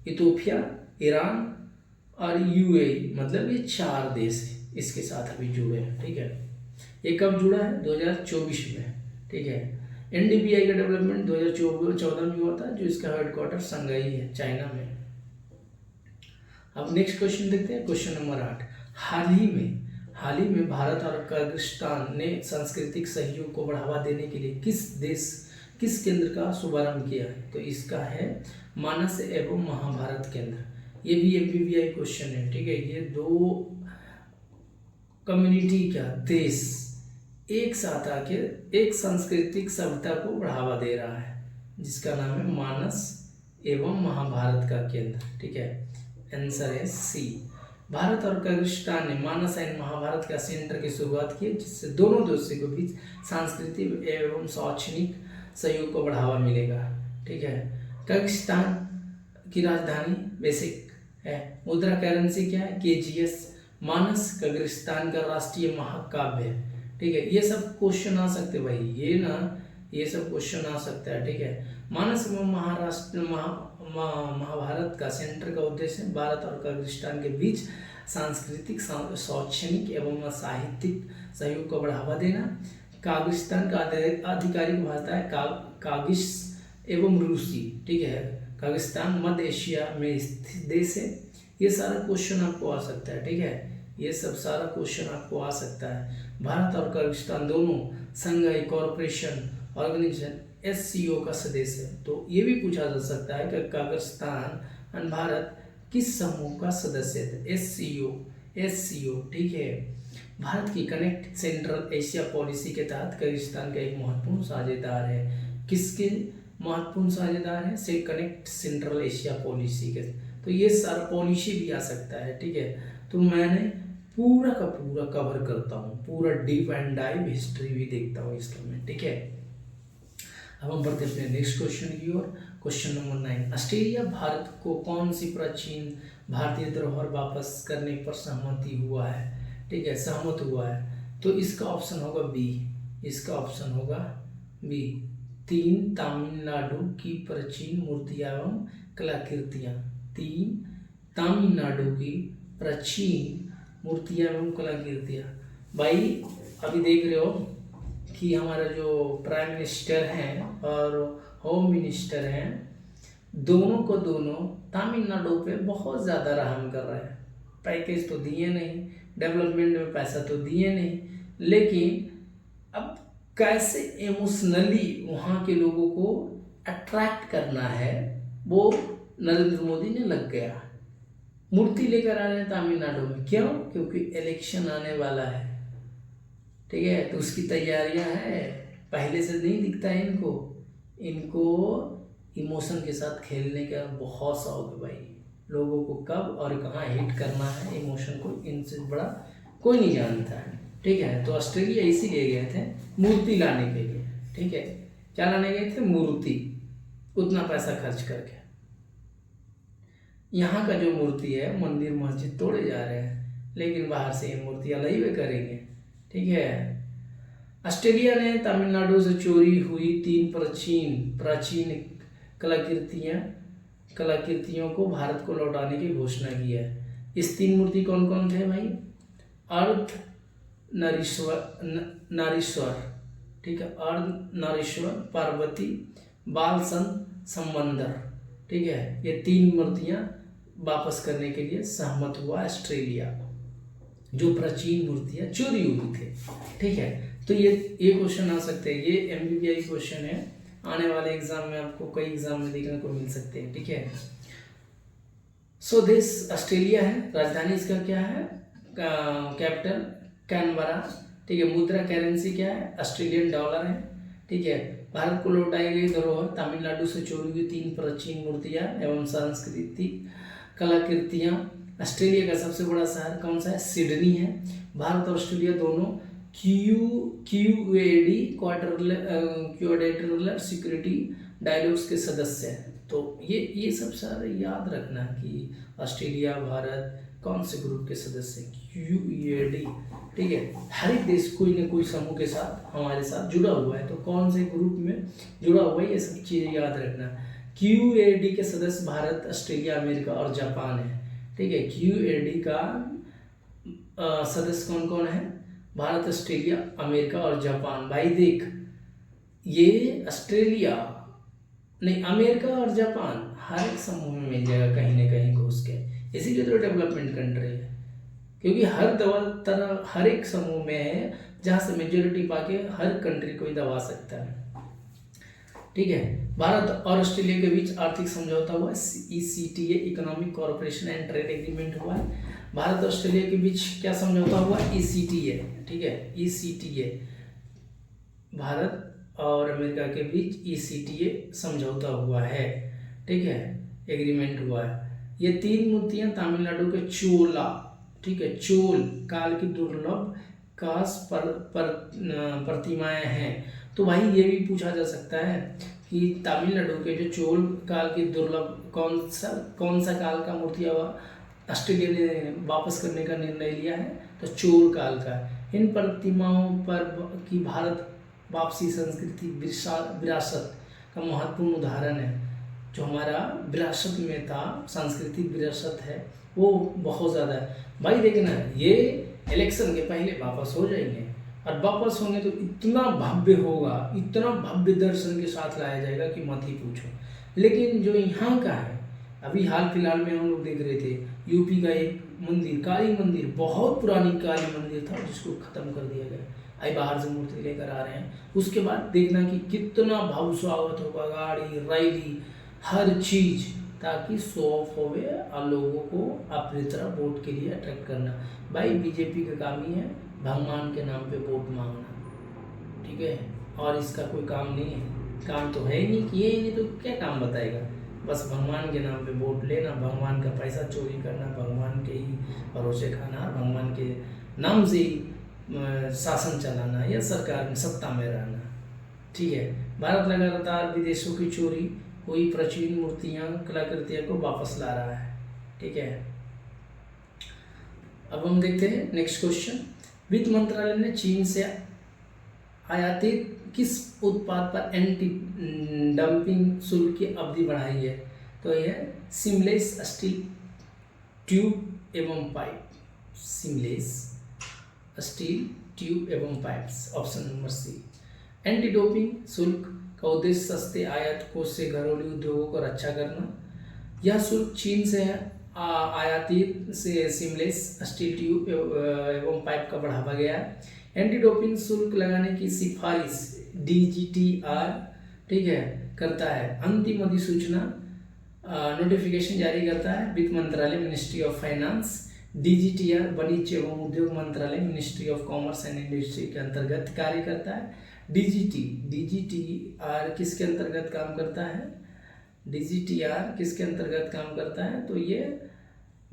इथोपिया, ईरान और यूएई, मतलब ये 4 देश इसके साथ अभी जुड़े हैं, ठीक है। ये कब जुड़ा है, 2024 में, ठीक है। एनडीबीआई का डेवलपमेंट 2014 में हुआ था, जो इसका हेडक्वार्टर संघाई है, चाइना में। अब नेक्स्ट क्वेश्चन देखते हैं, क्वेश्चन नंबर 8। हाल ही में भारत और किर्गिस्तान ने सांस्कृतिक सहयोग को बढ़ावा देने के लिए किस केंद्र का शुभारंभ किया है। तो इसका है मानस एवं महाभारत केंद्र। ये भी एमपीवीआई क्वेश्चन है, ठीक है। ये 2 कम्युनिटी का देश एक साथ आके एक सांस्कृतिक सभ्यता को बढ़ावा दे रहा है, जिसका नाम है मानस एवं महाभारत का केंद्र, ठीक है। आंसर है सी। भारत और किर्गिस्तान ने मानस एंड महाभारत का सेंटर की शुरुआत की, जिससे दोनों देशों के बीच सांस्कृतिक एवं शैक्षणिक सहयोग को बढ़ावा मिलेगा, ठीक है। किर्गिस्तान की राजधानी बेसिक है, मुद्रा करेंसी क्या है, केजीएस। मानस किर्गिस्तान का राष्ट्रीय महाकाव्य है, ठीक है। ये सब क्वेश्चन आ सकते भाई, ये सब क्वेश्चन आ सकता है, ठीक है। मानस एवं महाभारत का सेंटर का उद्देश्य भारत और किर्गिस्तान के बीच सांस्कृतिक, शैक्षणिक एवं साहित्यिक सहयोग को बढ़ावा देना। किर्गिस्तान का आधिकारिक भाषा है कागिश एवं रूसी, ठीक है। किर्गिस्तान मध्य एशिया में स्थित देश है। ये सारा क्वेश्चन आपको आ सकता है, ठीक है। ये सब सारा क्वेश्चन आपको आ सकता है। भारत और किर्गिस्तान दोनों संघाई कोऑपरेशन ऑर्गेनाइजेशन एससीओ का सदस्य है। तो ये भी पूछा जा सकता है कि किर्गिस्तान और भारत किस समूह का सदस्य है, एससीओ, ठीक है। भारत की कनेक्ट सेंट्रल एशिया पॉलिसी के तहत किर्गिस्तान का एक महत्वपूर्ण साझेदार है। किसके महत्वपूर्ण साझेदार है, से कनेक्ट सेंट्रल एशिया पॉलिसी के। तो ये सारा पॉलिसी भी आ सकता है, ठीक है। तो मैंने पूरा का पूरा कवर करता हूँ, पूरा डीप एंड डाइव हिस्ट्री भी देखता हूँ इसका मैं, ठीक है। अब हम बढ़ते अपने नेक्स्ट क्वेश्चन की ओर। Question number 9। ऑस्ट्रेलिया भारत को कौन सी प्राचीन भारतीय धरोहर वापस करने पर सहमति हुआ है, ठीक है, सहमत हुआ है। तो इसका ऑप्शन होगा बी, इसका ऑप्शन होगा बी। 3 तमिलनाडु की प्राचीन मूर्तियां एवं कलाकृतियां। 3 तमिलनाडु की प्राचीन मूर्तियां एवं कलाकृतियां। भाई अभी देख रहे हो कि हमारा जो प्राइम मिनिस्टर हैं और होम मिनिस्टर हैं, दोनों को दोनों तमिलनाडु पे बहुत ज़्यादा रहम कर रहे हैं। पैकेज तो दिए नहीं, डेवलपमेंट में पैसा तो दिए नहीं, लेकिन अब कैसे इमोशनली वहाँ के लोगों को अट्रैक्ट करना है वो नरेंद्र मोदी ने लग गया। मूर्ति लेकर आ रहे हैं तमिलनाडु में, क्यों? क्योंकि इलेक्शन आने वाला है, ठीक है। तो उसकी तैयारियां हैं, पहले से नहीं दिखता है इनको इमोशन के साथ खेलने का बहुत शौक है भाई, लोगों को कब और कहाँ हिट करना है इमोशन को, इनसे बड़ा कोई नहीं जानता है। ठीक है, तो ऑस्ट्रेलिया इसीलिए गए थे मूर्ति लाने के लिए। ठीक है, क्या लाने गए थे? मूर्ति, उतना पैसा खर्च करके। यहाँ का जो मूर्ति है, मंदिर मस्जिद तोड़े जा रहे हैं, लेकिन बाहर से ये मूर्तियाँ लाइवे करेंगे। ठीक है, ऑस्ट्रेलिया ने तमिलनाडु से चोरी हुई 3 प्राचीन कलाकृतियों को भारत को लौटाने की घोषणा की है। इस 3 मूर्ति कौन कौन थे भाई? अर्थ नारीश्वर, ठीक है, अर्थ नारीश्वर, पार्वती, बाल संबंदर। ठीक है, ये 3 मूर्तियां वापस करने के लिए सहमत हुआ ऑस्ट्रेलिया, जो प्राचीन मूर्तियां चोरी हुई थी। ठीक है, तो ये क्वेश्चन आ सकते हैं, ये MBBI क्वेश्चन है, आने वाले एग्जाम में आपको कई एग्जाम में देखने को मिल सकते हैं। ठीक है, सो दिस ऑस्ट्रेलिया है, राजधानी इसका क्या है? Capital Canberra. ठीक है, मुद्रा करेंसी क्या है? ऑस्ट्रेलियन डॉलर है। ठीक है, भारत को लौटाई गई धरोहर, तमिलनाडु से चोरी हुई 3 प्राचीन मूर्तियां एवं सांस्कृतिक कलाकृतियां। ऑस्ट्रेलिया का सबसे बड़ा शहर कौन सा है? सिडनी है। भारत और ऑस्ट्रेलिया दोनों QUAD क्वाड्रिलेटरल सिक्योरिटी डायलॉग्स के सदस्य हैं। तो ये सब सारे याद रखना कि ऑस्ट्रेलिया, भारत कौन से ग्रुप के सदस्य हैं? QUAD। ठीक है, हर एक देश कोई न कोई समूह के साथ हमारे साथ जुड़ा हुआ है, तो कौन से ग्रुप में जुड़ा हुआ है, ये सब चीज़ें याद रखना। QUAD के सदस्य भारत, ऑस्ट्रेलिया, अमेरिका और जापान है। ठीक है, QUAD का सदस्य कौन कौन है? भारत, ऑस्ट्रेलिया, अमेरिका और जापान। भाई देख, ये ऑस्ट्रेलिया नहीं, अमेरिका और जापान हर एक समूह में मिल जाएगा कहीं ना कहीं घुस के, इसीलिए तो डेवलपमेंट कंट्री है, क्योंकि हर एक समूह में है जहाँ से मेजोरिटी पाके हर कंट्री को ही दबा सकता है। ठीक है, भारत और ऑस्ट्रेलिया के बीच आर्थिक समझौता हुआ, ECTA, economic cooperation and trade agreement हुआ है। भारत और ऑस्ट्रेलिया के बीच क्या समझौता हुआ? ECTA। ठीक है, ECTA, भारत और अमेरिका के बीच ECTA समझौता हुआ है। ठीक है, एग्रीमेंट हुआ है। ये 3 मूर्तियां तमिलनाडु के चोला, ठीक है, चोल काल की दुर्लभ कांस प्रतिमाएं हैं। तो भाई ये भी पूछा जा सकता है कि तमिलनाडु के जो चोल काल की दुर्लभ कौन सा काल का मूर्तियां ऑस्ट्रेलिया ने वापस करने का निर्णय लिया है? तो चोल काल का। इन प्रतिमाओं पर की भारत वापसी संस्कृति विरासत का महत्वपूर्ण उदाहरण है। जो हमारा विरासत में था, सांस्कृतिक विरासत है, वो बहुत ज़्यादा है। भाई देखना, ये इलेक्शन के पहले वापस हो जाएंगे, और वापस होंगे तो इतना भव्य होगा, इतना भव्य दर्शन के साथ लाया जाएगा कि मत ही पूछो। लेकिन जो यहाँ का है, अभी हाल फिलहाल में हम लोग देख रहे थे, यूपी का एक मंदिर, काली मंदिर, बहुत पुरानी काली मंदिर था, जिसको खत्म कर दिया गया। आई बाहर से मूर्ति लेकर आ रहे हैं, उसके बाद देखना कि कितना भव्य स्वागत होगा, गाड़ी, रैली, हर चीज, ताकि शो ऑफ होवे और लोगों को अपनी तरफ वोट के लिए अट्रैक्ट करना। भाई बीजेपी का काम ही है भगवान के नाम पे वोट मांगना। ठीक है, और इसका कोई काम नहीं है, काम तो है ही नहीं, किए ही नहीं तो क्या काम बताएगा। बस भगवान के नाम पे वोट लेना, भगवान का पैसा चोरी करना, भगवान के ही भरोसे खाना, भगवान के नाम से ही शासन चलाना या सरकार में सत्ता में रहना। ठीक है, भारत लगातार विदेशों की चोरी हुई प्राचीन मूर्तियां, कलाकृतियों को वापस ला रहा है। ठीक है, अब हम देखते हैं नेक्स्ट क्वेश्चन। वित्त मंत्रालय ने चीन से आयातित किस उत्पाद पर एंटी डंपिंग शुल्क की अवधि बढ़ाई है? तो यह सीमलेस स्टील ट्यूब एवं पाइप, सीमलेस स्टील ट्यूब एवं pipes, option number C. Anti doping शुल्क का उद्देश्य सस्ते आयात कोष से घरेलू उद्योगों को रक्षा करना। यह शुल्क चीन से आयातित से सीमलेस स्टील ट्यूब एवं पाइप का बढ़ावा गया है। एंटी डोपिंग शुल्क लगाने की सिफारिश DGTR, ठीक है, करता है। अंतिम अधिसूचना नोटिफिकेशन जारी करता है वित्त मंत्रालय, मिनिस्ट्री ऑफ फाइनेंस। DGTR वाणिज्य एवं उद्योग मंत्रालय, ministry of commerce and industry के अंतर्गत कार्य करता है। DGTR किसके अंतर्गत काम करता है? DGTR किसके अंतर्गत काम करता है? तो ये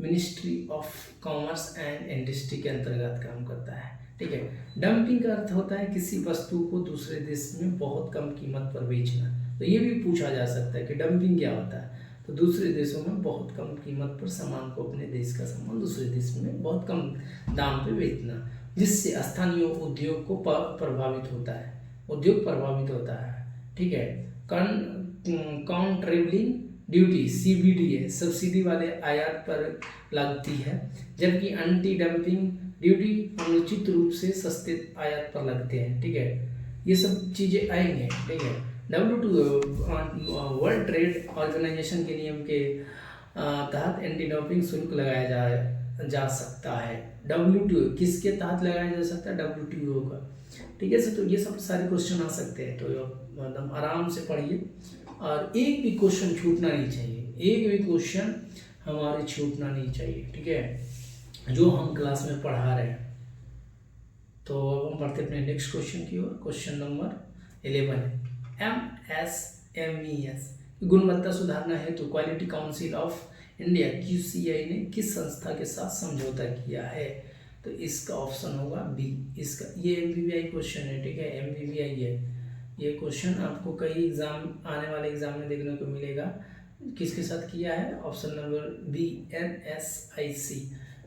ministry of commerce and industry के अंतर्गत काम करता है। ठीक है। डंपिंग का अर्थ होता है किसी वस्तु को दूसरे देश में बहुत कम कीमत पर बेचना। तो ये भी पूछा जा सकता है कि डंपिंग क्या होता है? तो दूसरे देशों में बहुत कम कीमत पर सामान को अपने देश का सामान दूसरे देश में बहुत कम दाम पे बेचना, जिससे स्थानीय उद्योग को प्रभावित होता है, उद्योग प्रभावित होता है। ठीक है। काउंटरेबलिंग ड्यूटी CBDA सब्सिडी वाले आयात पर लगती है, जबकि एंटी डंपिंग ड्यूटी अनुचित रूप से सस्ते आयात पर लगते हैं। ठीक है। ये सब चीज़ें आएंगे। ठीक है। WTO वर्ल्ड ट्रेड ऑर्गेनाइजेशन के नियम के तहत एंटी डंपिंग शुल्क लगाया जा सकता है। WTO किसके तहत लगाया जा सकता है? WTO का। ठीक है। तो ये सब सारे क्वेश्चन आ सकते हैं, तो एकदम आराम से पढ़िए और एक भी क्वेश्चन छूटना नहीं चाहिए, एक भी क्वेश्चन हमारे छूटना नहीं चाहिए। ठीक है, जो हम क्लास में पढ़ा रहे हैं। तो अब हम पढ़ते अपने नेक्स्ट क्वेश्चन की ओर। क्वेश्चन नंबर 11, MSMES गुणवत्ता सुधारना हेतु quality council of India QCI ने किस संस्था के साथ समझौता किया है? तो इसका ऑप्शन होगा बी। इसका ये MBBI क्वेश्चन है। ठीक है, MBBI है ये क्वेश्चन, आपको कई एग्जाम आने वाले एग्जाम में देखने को मिलेगा। किसके साथ किया है? Option number B, NSIC।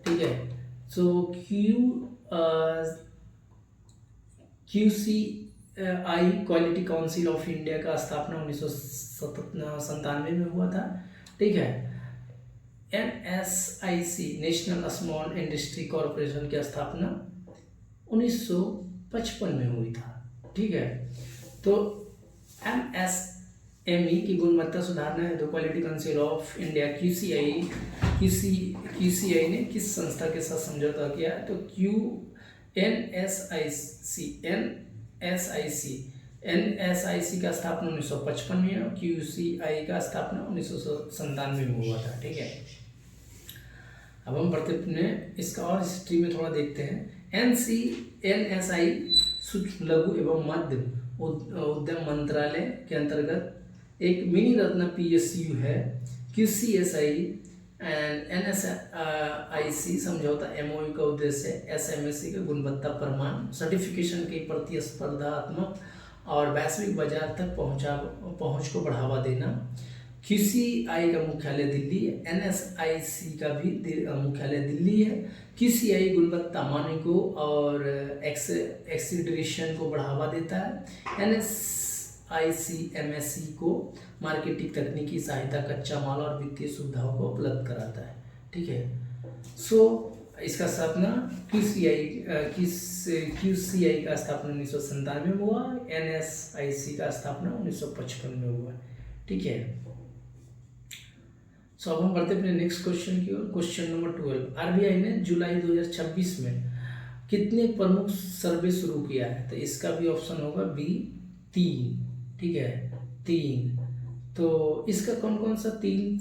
ठीक है। So QCI quality council of India का स्थापना 1997 में हुआ था। ठीक है। NSIC national small industry corporation की स्थापना 1955 में हुई था। ठीक है। तो MSME की गुणवत्ता सुधारना है तो quality council of India QCI ने किस संस्था के साथ समझौता किया है? तो NSIC का स्थापना 1955 में और QCI का स्थापना 1997 में हुआ था। ठीक है। अब हम बढ़ते अपने इसका और हिस्ट्री में थोड़ा देखते हैं। NSI सूक्ष्म लघु एवं मध्यम उद्यम मंत्रालय के अंतर्गत एक मिनी रत्न PSU है। QCSI एंड NSIC समझौता MOU का उद्देश्य SMSC के गुणवत्ता प्रमाण सर्टिफिकेशन की प्रतिस्पर्धात्मक और वैश्विक बाजार तक पहुंच को बढ़ावा देना। QCI का मुख्यालय दिल्ली है, NSIC का भी मुख्यालय दिल्ली है। QCI गुणवत्ता मानकों और एक्सीडरेशन को बढ़ावा देता है। NSIC MSC को मार्केटिंग तकनीकी सहायता, कच्चा माल और वित्तीय सुविधाओं को उपलब्ध कराता है। ठीक है। इसका स्थापना QCI का स्थापना 1997 में हुआ, NSIC का स्थापना 1955 में हुआ। ठीक है। अब हम बढ़ते अपने नेक्स्ट क्वेश्चन की ओर। क्वेश्चन नंबर 12, RBI ने जुलाई 2026 में कितने प्रमुख सर्वे शुरू किया है? तो इसका भी ऑप्शन होगा बी, 3। ठीक है, 3। तो इसका कौन कौन सा 3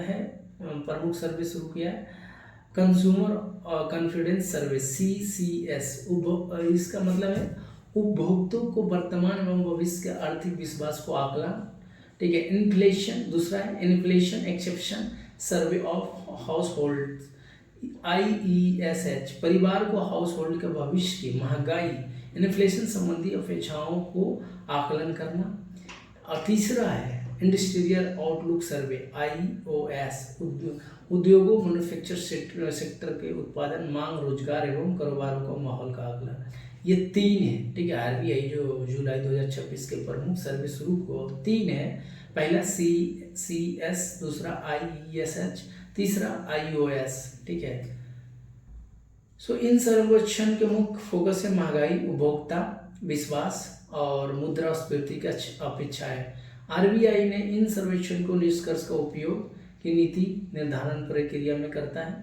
है प्रमुख सर्वे शुरू किया है? कंज्यूमर कॉन्फिडेंस सर्वे CCS, इसका मतलब है उपभोक्ताओं को वर्तमान एवं भविष्य के आर्थिक विश्वास को आकलन। ठीक है। इन्फ्लेशन, दूसरा है inflation exception survey of house hold IESH, परिवार को हाउस होल्ड के भविष्य की महंगाई इन्फ्लेशन संबंधी अपेक्षाओं को आकलन करना। और तीसरा है इंडस्ट्रियल आउटलुक सर्वे IOS, उद्योगों मैन्युफैक्चर सेक्टर के उत्पादन, मांग, रोजगार एवं कारोबारों का माहौल का आकलन। ये 3 है। ठीक है। RBI जो जुलाई 2026 के प्रमुख सर्वे शुरू को 3 है। पहला CCS, दूसरा IESH, तीसरा IOS। ठीक है। इन सर्वेक्षण के मुख्य फोकस है महंगाई, उपभोक्ता विश्वास और मुद्रास्फीति की अपेक्षाएं। RBI ने इन सर्वेक्षण को निष्कर्ष का उपयोग की नीति निर्धारण प्रक्रिया में करता है।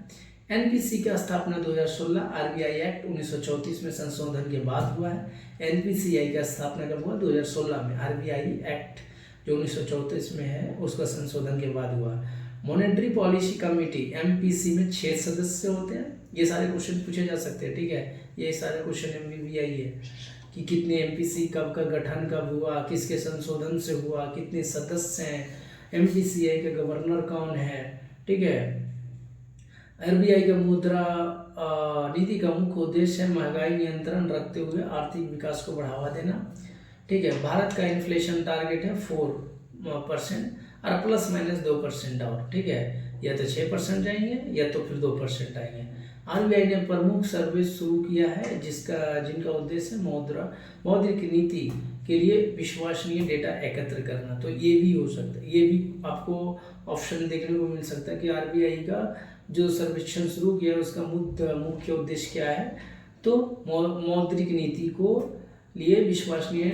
NPC का स्थापना 2016, RBI एक्ट 1934 में संशोधन के बाद हुआ है। NPCI का स्थापना कब हुआ? 2016 में। RBI एक्ट जो 1934 में है उसका संशोधन के बाद हुआ। मॉनेटरी पॉलिसी कमेटी MPC में 6 सदस्य होते हैं। ये सारे क्वेश्चन पूछे जा सकते हैं। ठीक है। ये सारे क्वेश्चन MBBI है कि कितने MPC कब का गठन कब हुआ, किसके संशोधन से हुआ, कितने सदस्य हैं, MPCI का गवर्नर कौन है, ठीक है। RBI का मुद्रा नीति का मुख्य उद्देश्य है महंगाई नियंत्रण रखते हुए आर्थिक विकास को बढ़ावा देना, ठीक है। भारत का इन्फ्लेशन टारगेट है 4% और प्लस माइनस 2% और, ठीक है। या तो 6% जाएंगे या तो फिर 2% आएंगे। RBI ने प्रमुख सर्वे शुरू किया है जिनका उद्देश्य मौद्रिक नीति के लिए विश्वसनीय डेटा एकत्र करना। तो ये भी हो सकता है, ये भी आपको ऑप्शन देखने को मिल सकता है कि RBI का जो सर्वेक्षण शुरू किया है उसका मुख्य उद्देश्य क्या है, तो मौद्रिक नीति को लिए विश्वसनीय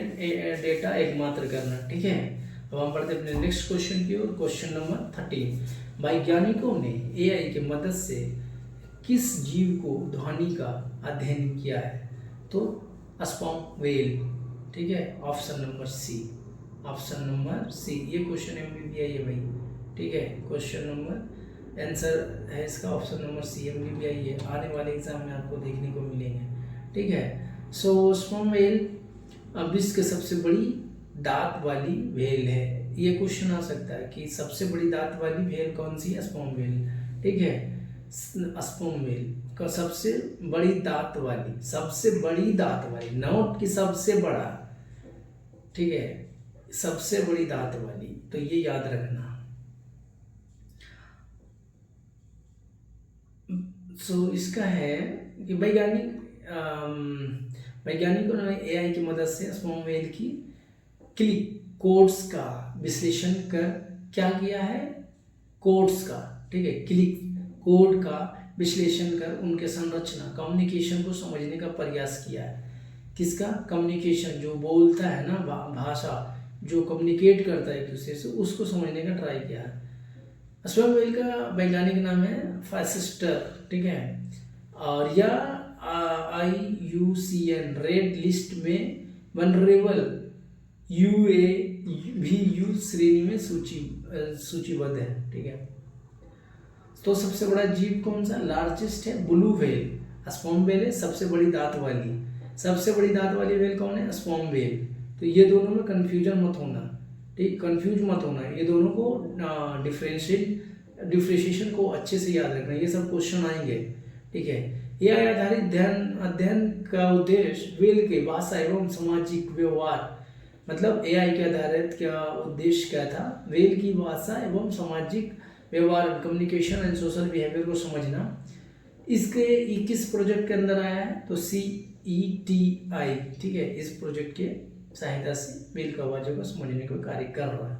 डेटा एकमात्र करना, ठीक है। अब हम पढ़ते अपने नेक्स्ट क्वेश्चन की ओर। क्वेश्चन नंबर 13, वैज्ञानिकों ने AI की मदद से किस जीव को ध्वनि का अध्ययन किया है, तो स्पर्म व्हेल, ठीक है। Option number C, option number C. ये क्वेश्चन MBBI है भाई, ठीक है। क्वेश्चन नंबर आंसर है इसका ऑप्शन नंबर सी, MBBI है। आने वाले एग्जाम में आपको देखने को मिलेंगे, ठीक है। सो स्पर्म व्हेल विश्व की सबसे बड़ी दांत वाली व्हेल है। ये क्वेश्चन आ सकता है कि सबसे बड़ी दांत वाली व्हेल कौन सी है, स्पर्म व्हेल, ठीक है। स्पर्म व्हेल का सबसे बड़ी दांत वाली, नोट की सबसे बड़ा, ठीक है, सबसे बड़ी दांत वाली, तो ये याद रखना। सो इसका है कि वैज्ञानिकों ने AI की मदद से स्पर्म व्हेल की क्लिक कोड्स का विश्लेषण कर क्या किया है, कोड्स का, ठीक है, क्लिक कोड का विश्लेषण कर उनके संरचना कम्युनिकेशन को समझने का प्रयास किया है। किसका कम्युनिकेशन, जो बोलता है ना भाषा, जो कम्युनिकेट करता है एक दूसरे से, उसको समझने का ट्राई किया है। स्पर्म व्हेल का वैज्ञानिक नाम है फाइस्टर, ठीक है। और यह IUCN रेड लिस्ट में वनरेबल UAVU श्रेणी में सूचीबद्ध है, ठीक है। तो सबसे बड़ा जीव कौन सा, लार्जेस्ट है ब्लू व्हेल, स्पर्म व्हेल है सबसे बड़ी दांत वाली व्हेल कौन है, स्पर्म व्हेल। तो ये दोनों में कंफ्यूज मत होना, ये दोनों को डिफ्रेंशिएशन को अच्छे से याद रखना, ये सब क्वेश्चन आएंगे, ठीक है। AI आधारित अध्ययन का उद्देश्य व्हेल के भाषा एवं सामाजिक व्यवहार, मतलब AI के आधारित क्या उद्देश्य क्या था, व्हेल की भाषा एवं सामाजिक व्यवहार, कम्युनिकेशन एंड सोशल बिहेवियर को समझना। इसके 21 प्रोजेक्ट के अंदर आया है, तो CETI, ठीक है, इस प्रोजेक्ट के सहायता से व्हेल की आवाज़ों को समझने का कार्य कर रहा है।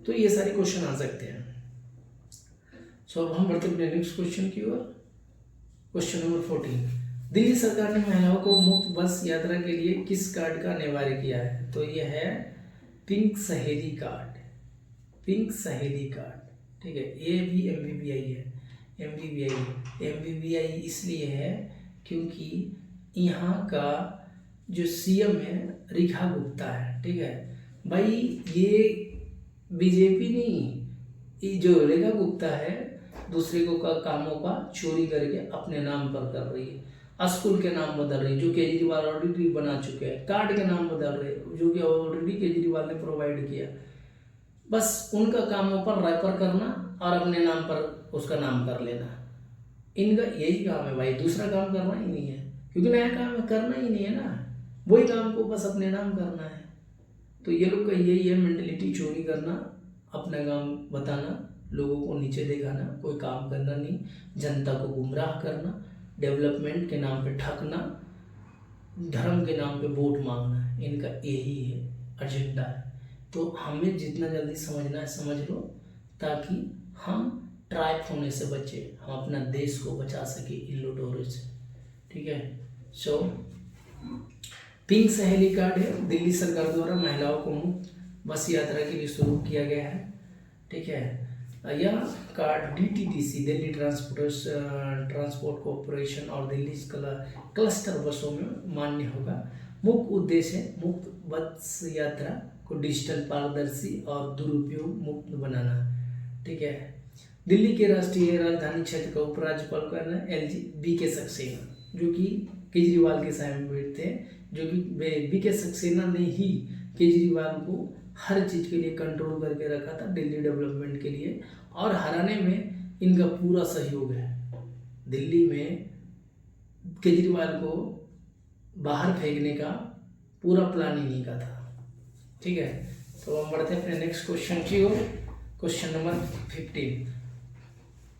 तो ये सारे क्वेश्चन आ सकते हैं। सो अब हम बढ़ते हैं नेक्स्ट क्वेश्चन की ओर। क्वेश्चन नंबर 14, दिल्ली सरकार ने महिलाओं को मुफ्त बस यात्रा के लिए किस कार्ड का अनिवार्य किया है, तो यह है पिंक सहेली कार्ड, ठीक है। ये भी MBBI इसलिए है क्योंकि यहाँ का जो CM है रेखा गुप्ता है, ठीक है भाई। ये BJP नहीं, ये जो रेखा गुप्ता है दूसरे को कामों का चोरी करके अपने नाम पर कर रही है। स्कूल के नाम बदल रही है, जो केजरीवाल ऑलरेडी बना चुके हैं। कार्ड के नाम बदल रहे जो कि ऑलरेडी केजरीवाल ने प्रोवाइड किया। बस उनका कामों पर रेफर करना और अपने नाम पर उसका नाम कर लेना, इनका यही काम है भाई, दूसरा काम करना ही नहीं है, क्योंकि नया काम करना ही नहीं है ना, वही काम को बस अपने नाम करना है। तो ये लोग का यही है मेंटलिटी, चोरी करना, अपना काम बताना, लोगों को नीचे दिखाना, कोई काम करना नहीं, जनता को गुमराह करना, डेवलपमेंट के नाम पे ठगना, धर्म के नाम पे वोट मांगना, इनका यही है एजेंडा है। तो हमें जितना जल्दी समझना है समझ लो, ताकि हम ट्राइब होने से बचे, हम अपना देश को बचा सके इन लुटेरों से, ठीक है। सो पिंक सहेली कार्ड है, दिल्ली सरकार द्वारा महिलाओं को मुफ्त बस यात्रा के लिए शुरू किया गया है, ठीक है। यह card DTTC Delhi transport corporation और दिल्ली क्लस्टर बसों में मान्य होगा। मुख्य उद्देश्य है मुफ्त बस यात्रा को डिजिटल, पारदर्शी और दुरुपयोग मुक्त बनाना, ठीक है। दिल्ली के राष्ट्रीय राजधानी क्षेत्र का उपराज्यपाल कौन है, BK सक्सेना, जो कि केजरीवाल के सामने बैठते हैं, जो कि BK सक्सेना ने ही केजरीवाल को हर चीज़ के लिए कंट्रोल करके रखा था दिल्ली डेवलपमेंट के लिए, और हराने में इनका पूरा सहयोग है। दिल्ली में केजरीवाल को बाहर फेंकने का पूरा प्लान इन्हीं का था। ठीक है, तो हम बढ़ते हैं अपने नेक्स्ट क्वेश्चन की ओर। क्वेश्चन नंबर 15,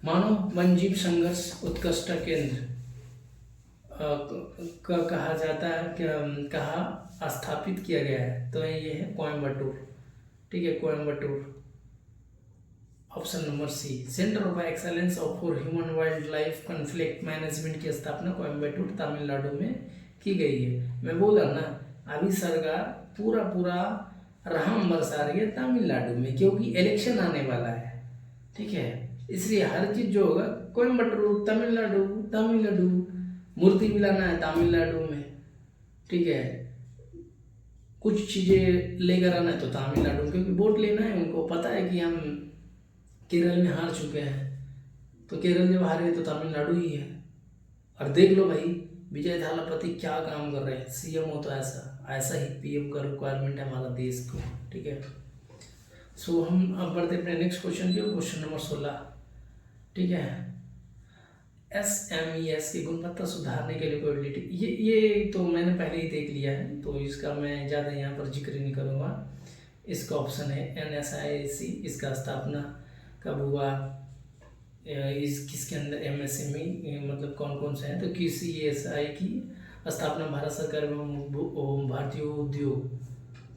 मानव वन्यजीव संघर्ष उत्कृष्ट केंद्र का कहा जाता है कि कहाँ स्थापित किया गया है, तो ये है कोयम्बटूर। ठीक है, Coimbatore. Option number C, centre of excellence for human wild life conflict management की स्थापना कोयम्बटूर तमिलनाडु में की गई है। मैं बोला ना, अभी सरकार पूरा राम बरसा रही है तमिलनाडु में, क्योंकि इलेक्शन आने वाला है। ठीक है, इसलिए हर चीज जो होगा कोयम्बटूर तमिलनाडु, मूर्ति भी लाना है तमिलनाडु में। ठीक है, कुछ चीजें लेकर आना है तो तमिलनाडु, क्योंकि वोट लेना है उनको। पता है कि हम केरल में हार चुके हैं, तो केरल जब हारे तो तमिलनाडु ही है। और देख लो भाई, विजय थालापति क्या काम कर रहे हैं, सीएम हो तो ऐसा ही पीएम का रिक्वायरमेंट है हमारा देश को। ठीक है, सो हम अब बढ़ते अपने नेक्स्ट क्वेश्चन की, क्वेश्चन नंबर 16। ठीक है, SMES की गुणवत्ता सुधारने के लिए कोएबिलिटी, ये तो मैंने पहले ही देख लिया है, तो इसका मैं ज़्यादा यहाँ पर जिक्र नहीं करूँगा। इसका ऑप्शन है NSIC। इसका स्थापना कब हुआ, इस किसके अंदर MSME मतलब कौन कौन से हैं, तो QCSI की स्थापना भारत सरकार एवं भारतीय उद्योग।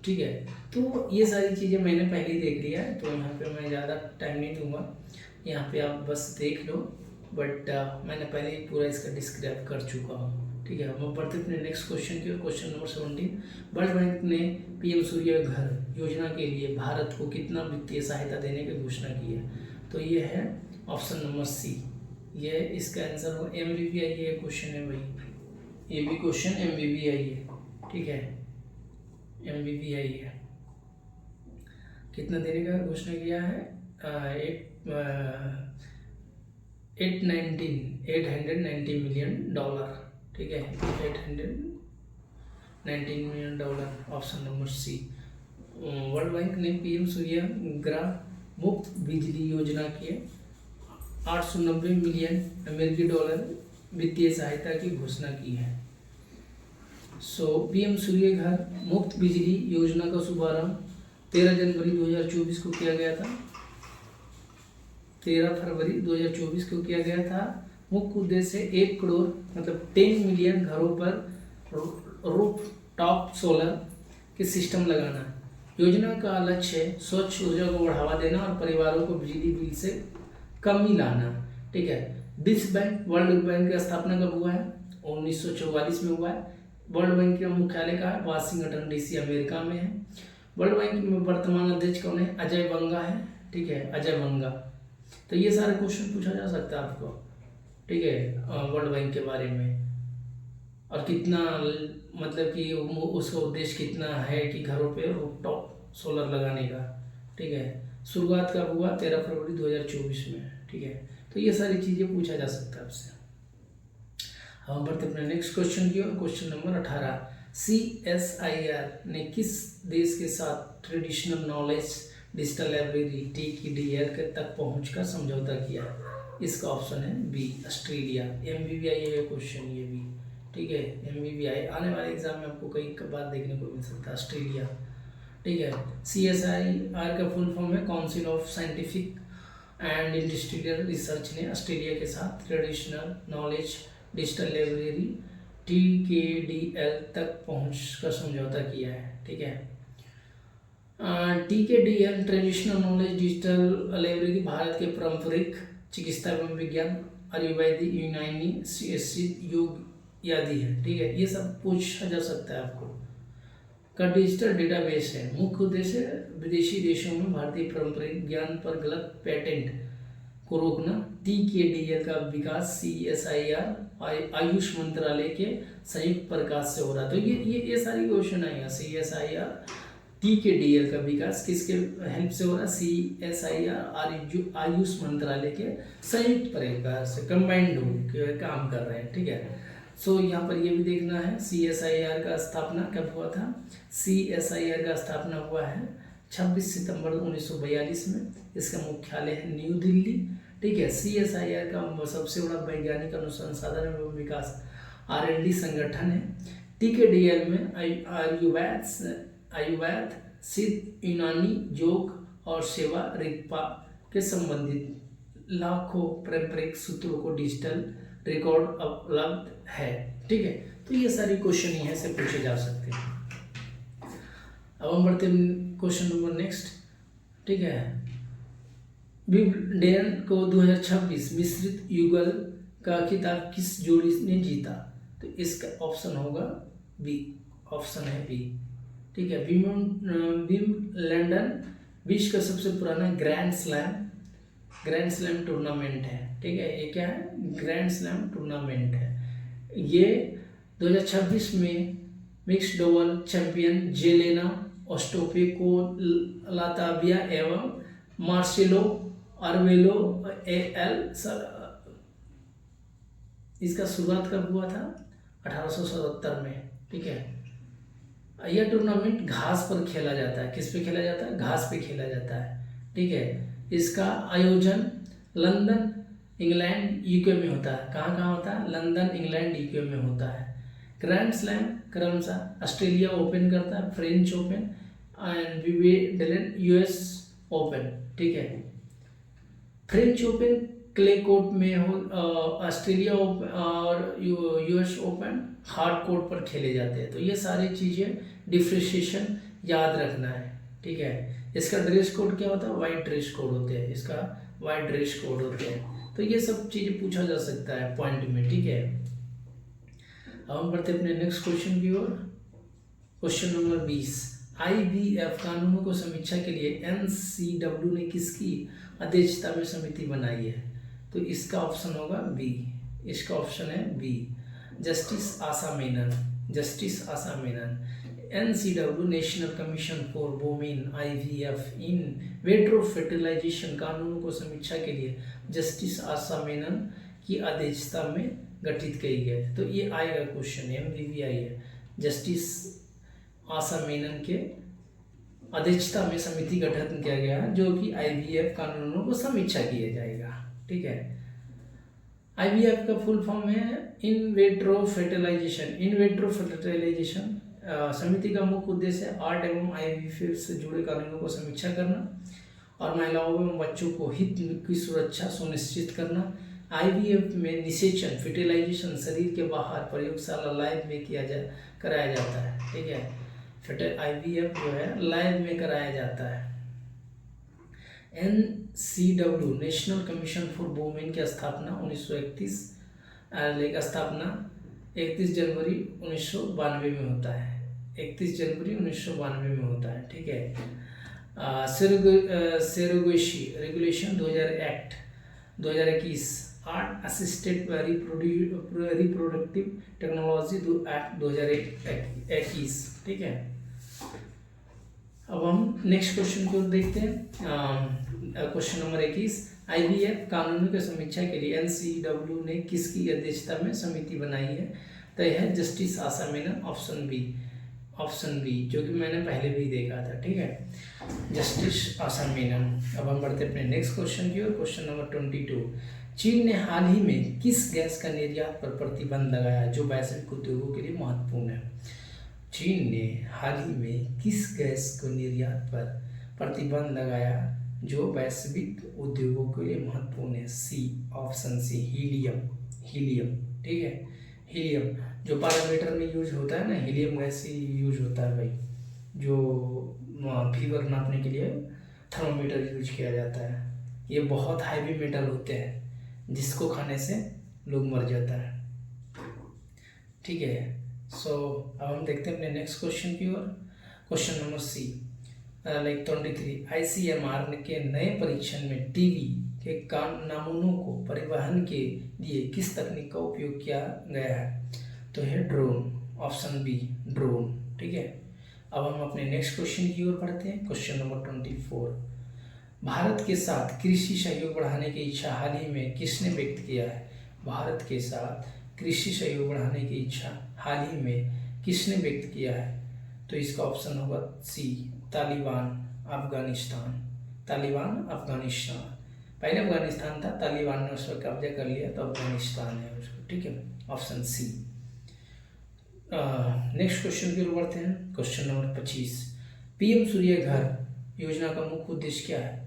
ठीक है, तो ये सारी चीज़ें मैंने पहले ही देख लिया है, तो यहाँ पे मैं ज़्यादा टाइम नहीं दूंगा, यहाँ पे आप बस देख लो। बट मैंने पहले ही पूरा इसका डिस्क्राइब कर चुका हूँ। ठीक है, हम बढ़ते अपने नेक्स्ट क्वेश्चन की, क्वेश्चन नंबर 17। वर्ल्ड बैंक ने PM सूर्य घर योजना के लिए भारत को कितना वित्तीय सहायता देने की घोषणा की है, तो ये है ऑप्शन नंबर सी। ये इसका आंसर हो MBBI। ये क्वेश्चन है भाई, ये भी क्वेश्चन MBBI है। ठीक है, MBBI है। कितना देने का घोषणा किया है, 890 मिलियन डॉलर। ठीक है, 819 million dollar, option number C. World bank ने PM सूर्य ग्रह मुफ्त बिजली योजना के 890 मिलियन अमेरिकी डॉलर वित्तीय सहायता की घोषणा की है। सो PM सूर्य घर मुफ्त बिजली योजना का शुभारंभ 13 जनवरी 2024 को किया गया था। 13 फरवरी 2024 को किया गया था। मुख्य उद्देश्य 1 करोड़ मतलब 10 मिलियन घरों पर रूफ टॉप सोलर के सिस्टम लगाना। योजना का लक्ष्य है स्वच्छ ऊर्जा को बढ़ावा देना और परिवारों को बिजली बिल से कमी लाना। ठीक है, विश्व बैंक वर्ल्ड बैंक की स्थापना कब हुआ है, 1944 में हुआ है। वर्ल्ड बैंक का मुख्यालय का है वाशिंगटन DC अमेरिका में है। वर्ल्ड बैंक में वर्तमान अध्यक्ष कौन है, अजय बंगा है। ठीक है, अजय बंगा। तो ये सारे क्वेश्चन पूछा जा सकता है आपको। ठीक है, वर्ल्ड बैंक के बारे में, और कितना मतलब कि उसका उद्देश्य कितना है कि घरों पे रूफटॉप सोलर लगाने का। ठीक है, शुरुआत कब हुआ, 13 फरवरी 2024 में। ठीक है, तो ये सारी चीज़ें पूछा जा सकता है आपसे। हम बढ़ते अपने नेक्स्ट क्वेश्चन की ओर, क्वेश्चन नंबर 18। CSIR ने किस देश के साथ traditional knowledge digital library TKDL तक पहुंचकर समझौता किया? इसका ऑप्शन है बी, ऑस्ट्रेलिया। MBBI है क्वेश्चन ये भी। ठीक है, MBBI आने वाले एग्जाम में आपको कई बार देखने को मिल सकता है, ऑस्ट्रेलिया। ठीक है, CSIR का फुल फॉर्म है council of scientific and industrial research ने ऑस्ट्रेलिया के साथ traditional knowledge digital library TKDL तक पहुँच का समझौता किया है। ठीक है, TKDL traditional knowledge digital library Bharat के पारंपरिक चिकित्सा एवं विज्ञान आयुर्वेदिक यूनानी CSC योग आदि है। ठीक है, ये सब पूछा जा सकता है आपको। का डिजिटल डेटाबेस है। मुख्य उद्देश्य विदेशी देशों में भारतीय पारंपरिक ज्ञान पर गलत पेटेंट को रोकना। TKDL का विकास CSIR आयुष मंत्रालय के संयुक्त प्रकाश से हो रहा। तो ये सारी क्वेश्चन आएगा। CSIR TKDL का विकास किसके हेल्प से हो रहा है, CSIR आयुष मंत्रालय के संयुक्त प्रकार से कंबाइंड हो काम कर रहे हैं। ठीक है, सो यहाँ पर ये भी देखना है CSIR का स्थापना कब हुआ था। CSIR का स्थापना हुआ है 26 सितंबर 1942 में। इसका मुख्यालय है न्यू दिल्ली। ठीक है। CSIR का सबसे बड़ा वैज्ञानिक अनुसंधान एवं विकास R&D संगठन है। TKDL में आयुर्वेद, सिद्ध, यूनानी, योग और सेवा रिक्पा के संबंधित लाखों पारंपरिक सूत्रों को डिजिटल रिकॉर्ड उपलब्ध है। ठीक है। तो ये सारी क्वेश्चन यहाँ से पूछे जा सकते हैं। अब हम बढ़ते हैं क्वेश्चन नंबर नेक्स्ट। ठीक है। विंबलडन को 2026 मिश्रित युगल का खिताब किस जोड़ी ने जीता? तो इसका ऑप्शन होगा बी। ऑप्शन है बी। ठीक है। विंबलडन विश्व का सबसे पुराना ग्रैंड स्लैम टूर्नामेंट है। ठीक है। ये क्या है? ग्रैंड स्लैम टूर्नामेंट है। ये 2026 में मिक्स्ड डबल चैंपियन जेलेना ओस्टापेंको-लातविया एवं मार्सेलो अरेव्लो एल इसका शुरुआत कब हुआ था? 1877 में। ठीक है। यह टूर्नामेंट घास पर खेला जाता है। किस पे खेला जाता है? घास पे खेला जाता है। ठीक है। इसका आयोजन लंदन, इंग्लैंड, यूके में होता है। कहाँ कहाँ होता है? लंदन, इंग्लैंड, यूके में होता है। ग्रैंड स्लैम क्रमशः ऑस्ट्रेलिया ओपन करता है, French open and Wimbledon US open. ठीक है। फ्रेंच ओपन क्ले कोर्ट में हो, ऑस्ट्रेलिया ओपन और US ओपन हार्ड कोर्ट पर खेले जाते हैं। तो ये सारी चीज़ें डिफ्रेंशिएशन याद रखना है। ठीक है। इसका ड्रेस कोड क्या होता है? वाइट ड्रेस कोड होते हैं। इसका वाइट ड्रेस कोड होते हैं। तो ये सब चीज़ें पूछा जा सकता है पॉइंट में। ठीक है। अब हम बढ़ते अपने नेक्स्ट क्वेश्चन की ओर। Question number 20। IVF कानूनों को समीक्षा के लिए NCW ने किसकी अध्यक्षता में समिति बनाई है? तो इसका ऑप्शन होगा बी। इसका ऑप्शन है B, justice Asha Menon. Justice Asha Menon. NCW national commission for women IVF in vitro fertilization कानूनों को समीक्षा के लिए जस्टिस आशा मेनन की अध्यक्षता में गठित की गई। तो ये आएगा क्वेश्चन, MBBI है। जस्टिस आशा मेनन के अध्यक्षता में समिति गठन किया गया है जो कि IVF कानूनों को समीक्षा किया जाएगा। ठीक है। IVF का फुल फॉर्म है इन वेट्रो फर्टिलाइजेशन। इन वेट्रो फर्टिलाइजेशन समिति का मुख्य उद्देश्य है आर्ट एवं IVF से जुड़े कानूनों को समीक्षा करना और महिलाओं एवं बच्चों को हित की सुरक्षा सुनिश्चित करना। IVF में निषेचन फर्टिलाइजेशन शरीर के बाहर प्रयोगशाला लैब में कराया जाता है। ठीक है। IVF जो है लैब में कराया जाता है। NCW national commission for women की स्थापना 1931 स्थापना 31 जनवरी 1992 में होता है। 31 जनवरी 1992 में होता है। ठीक है। Surrogacy regulation 2021 art assisted reproductive technology act 2021। ठीक है। अब हम नेक्स्ट क्वेश्चन को देखते हैं। Question number 21। IVF कानूनों की समीक्षा के लिए NCW ने किसकी अध्यक्षता में समिति बनाई है? तो यह है justice Asha Menon. Option B. Option B जो कि मैंने पहले भी देखा था। ठीक है। जस्टिस आशा मेनन। अब हम बढ़ते अपने नेक्स्ट क्वेश्चन की ओर। Question number 22। चीन ने हाल ही में किस गैस का निर्यात पर प्रतिबंध लगाया जो वैश्विक उद्योगों के लिए महत्वपूर्ण है? चीन ने हाल ही में किस गैस को निर्यात पर प्रतिबंध लगाया जो वैश्विक उद्योगों के लिए महत्वपूर्ण है? C. Option C helium. Helium. ठीक है। हीलियम जो पारामीटर में यूज होता है ना, हीलियम गैस ही यूज होता है भाई, जो फीवर नापने के लिए थर्मोमीटर यूज किया जाता है। ये बहुत हैवी मेटल होते हैं जिसको खाने से लोग मर जाता है। ठीक है। अब हम देखते हैं अपने नेक्स्ट क्वेश्चन की ओर। Question number C 23। ICMR के नए परीक्षण में टीबी के नमूनों को परिवहन के लिए किस तकनीक का उपयोग किया गया है? तो है ड्रोन। Option B drone. ठीक है। अब हम अपने नेक्स्ट क्वेश्चन की ओर बढ़ते हैं। Question number 24। भारत के साथ कृषि सहयोग बढ़ाने की इच्छा हाल ही में किसने व्यक्त किया है? भारत के साथ कृषि सहयोग बढ़ाने की इच्छा हाल ही में किसने व्यक्त किया है? तो इसका ऑप्शन होगा सी तालिबान। अफगानिस्तान। तालिबान अफगानिस्तान, पहले अफगानिस्तान था, तालिबान ने उस पर कब्जा कर लिया तो अफगानिस्तान है उसको, ठीक है, ऑप्शन सी। नेक्स्ट क्वेश्चन की ओर बढ़ते हैं। क्वेश्चन नंबर 25, पीएम सूर्य घर योजना का मुख्य उद्देश्य क्या है?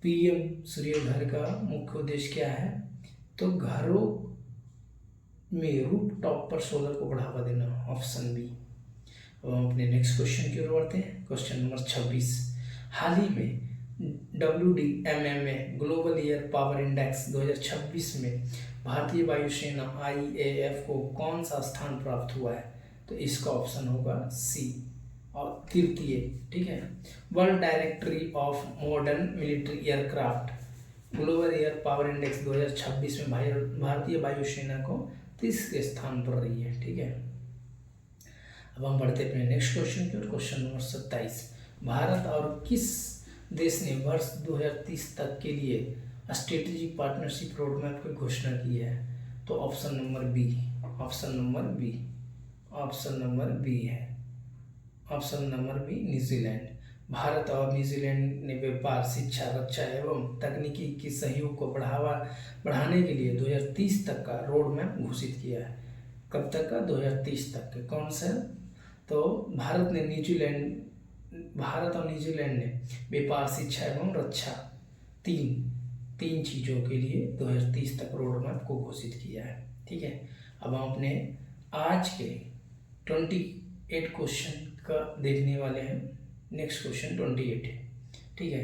पीएम सूर्य घर का मुख्य उद्देश्य क्या है? तो घरों में रूफ टॉप पर सोलर को बढ़ावा देना, ऑप्शन बी। अब हम अपने नेक्स्ट क्वेश्चन की ओर बढ़ते हैं। क्वेश्चन नंबर 26, हाल ही में WDMMA global air power index 2026 में भारतीय वायुसेना IAF को कौन सा स्थान प्राप्त हुआ है? तो इसका ऑप्शन होगा सी और तृतीय, ठीक है। World directory of modern military aircraft global air power index 2026 में भारतीय वायुसेना को तीसरे स्थान पर रही है, ठीक है। अब हम बढ़ते अपने नेक्स्ट क्वेश्चन की ओर। क्वेश्चन नंबर 27, भारत और किस देश ने वर्ष 2030 तक के लिए स्ट्रेटेजिक पार्टनरशिप रोडमैप की घोषणा की है? तो option number B, option number B, option number B है, option number B New Zealand. Bharat और न्यूजीलैंड ने व्यापार, शिक्षा, रक्षा एवं तकनीकी की सहयोग को बढ़ाने के लिए 2030 तक का रोड मैप घोषित किया है। कब तक का? 2030 तक के। कौन सा? तो भारत और न्यूजीलैंड ने व्यापार, शिक्षा एवं रक्षा तीन चीज़ों के लिए 2030 तक रोड मैप को घोषित किया है, ठीक है। अब हम अपने आज के 28 क्वेश्चन का देखने वाले हैं। नेक्स्ट क्वेश्चन 28 है, ठीक है।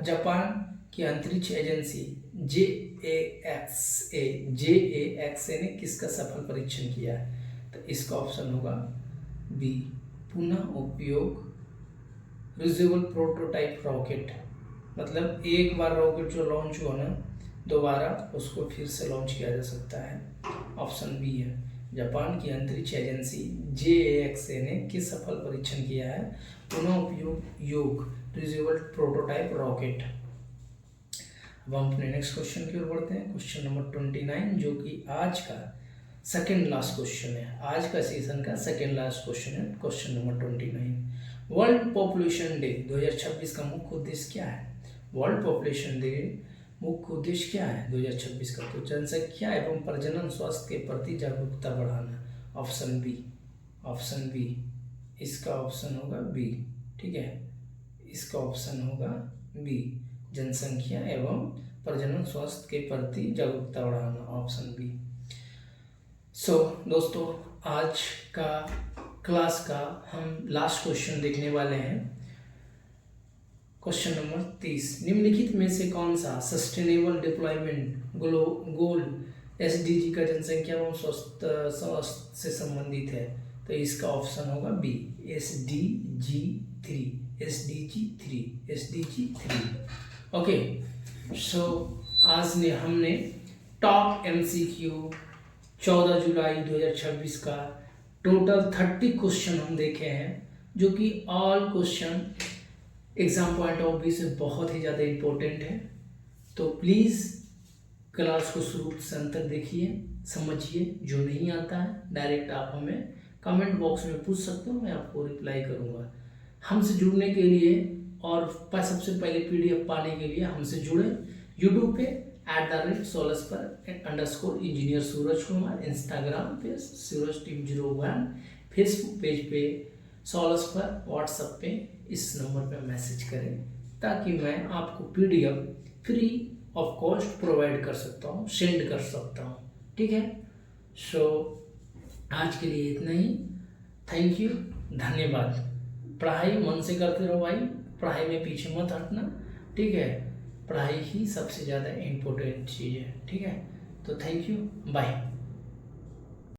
जापान की अंतरिक्ष एजेंसी JAXA ने किसका सफल परीक्षण किया है? तो इसका ऑप्शन होगा बी, पुनः उपयोग रियूजेबल प्रोटोटाइप रॉकेट। मतलब एक बार रॉकेट जो लॉन्च हुआ ना, दोबारा उसको फिर से लॉन्च किया जा सकता है, ऑप्शन बी है। जापान की अंतरिक्ष एजेंसी JAXA ने किस सफल परीक्षण किया है? पुनः उपयोग रियूजेबल प्रोटोटाइप रॉकेट। अब हम अपने नेक्स्ट क्वेश्चन की ओर बढ़ते हैं। क्वेश्चन नंबर 29, जो कि आज का सेकेंड लास्ट क्वेश्चन है, आज का सीजन का सेकेंड लास्ट क्वेश्चन है। Question number 29, world population day 2026 का मुख्य उद्देश्य क्या है? वर्ल्ड पॉपुलेशन डे मुख्य उद्देश्य क्या है 2026 का? तो जनसंख्या एवं प्रजनन स्वास्थ्य के प्रति जागरूकता बढ़ाना, ऑप्शन बी, ऑप्शन बी। इसका ऑप्शन होगा बी, ठीक है, इसका ऑप्शन होगा बी, जनसंख्या एवं प्रजनन स्वास्थ्य के प्रति जागरूकता बढ़ाना, ऑप्शन बी। सो दोस्तों, आज का क्लास का हम लास्ट क्वेश्चन देखने वाले हैं। क्वेश्चन नंबर 30, निम्नलिखित में से कौन सा सस्टेनेबल डेवलपमेंट गोल SDG का जनसंख्या एवं स्वास्थ्य से संबंधित है? तो इसका ऑप्शन होगा बी, SDG 3। ओके, सो आज ने हमने टॉप MCQ 14 जुलाई 2026 का टोटल 30 क्वेश्चन हम देखे हैं, जो कि all question exam point of view से बहुत ही ज़्यादा इम्पोर्टेंट है। तो प्लीज़ क्लास को शुरू से अंत तक देखिए, समझिए। जो नहीं आता है डायरेक्ट आप हमें कमेंट बॉक्स में पूछ सकते हो, मैं आपको रिप्लाई करूँगा। हमसे जुड़ने के लिए और सबसे पहले PDF पाने के लिए हमसे जुड़े यूट्यूब पे @solus_इंजीनियर सूरज कुमार, इंस्टाग्राम पे सूरज टीम 01, फेसबुक पेज पे सोलस पर, व्हाट्सएप पे इस नंबर पे मैसेज करें, ताकि मैं आपको PDF free of cost provide कर सकता हूँ, सेंड कर सकता हूँ, ठीक है। सो आज के लिए इतना ही। थैंक यू, धन्यवाद। पढ़ाई मन से करते रहो भाई, पढ़ाई में पीछे मत हटना, ठीक है। पढ़ाई ही सबसे ज़्यादा इम्पोर्टेंट चीज़ है, ठीक है। तो थैंक यू, बाय।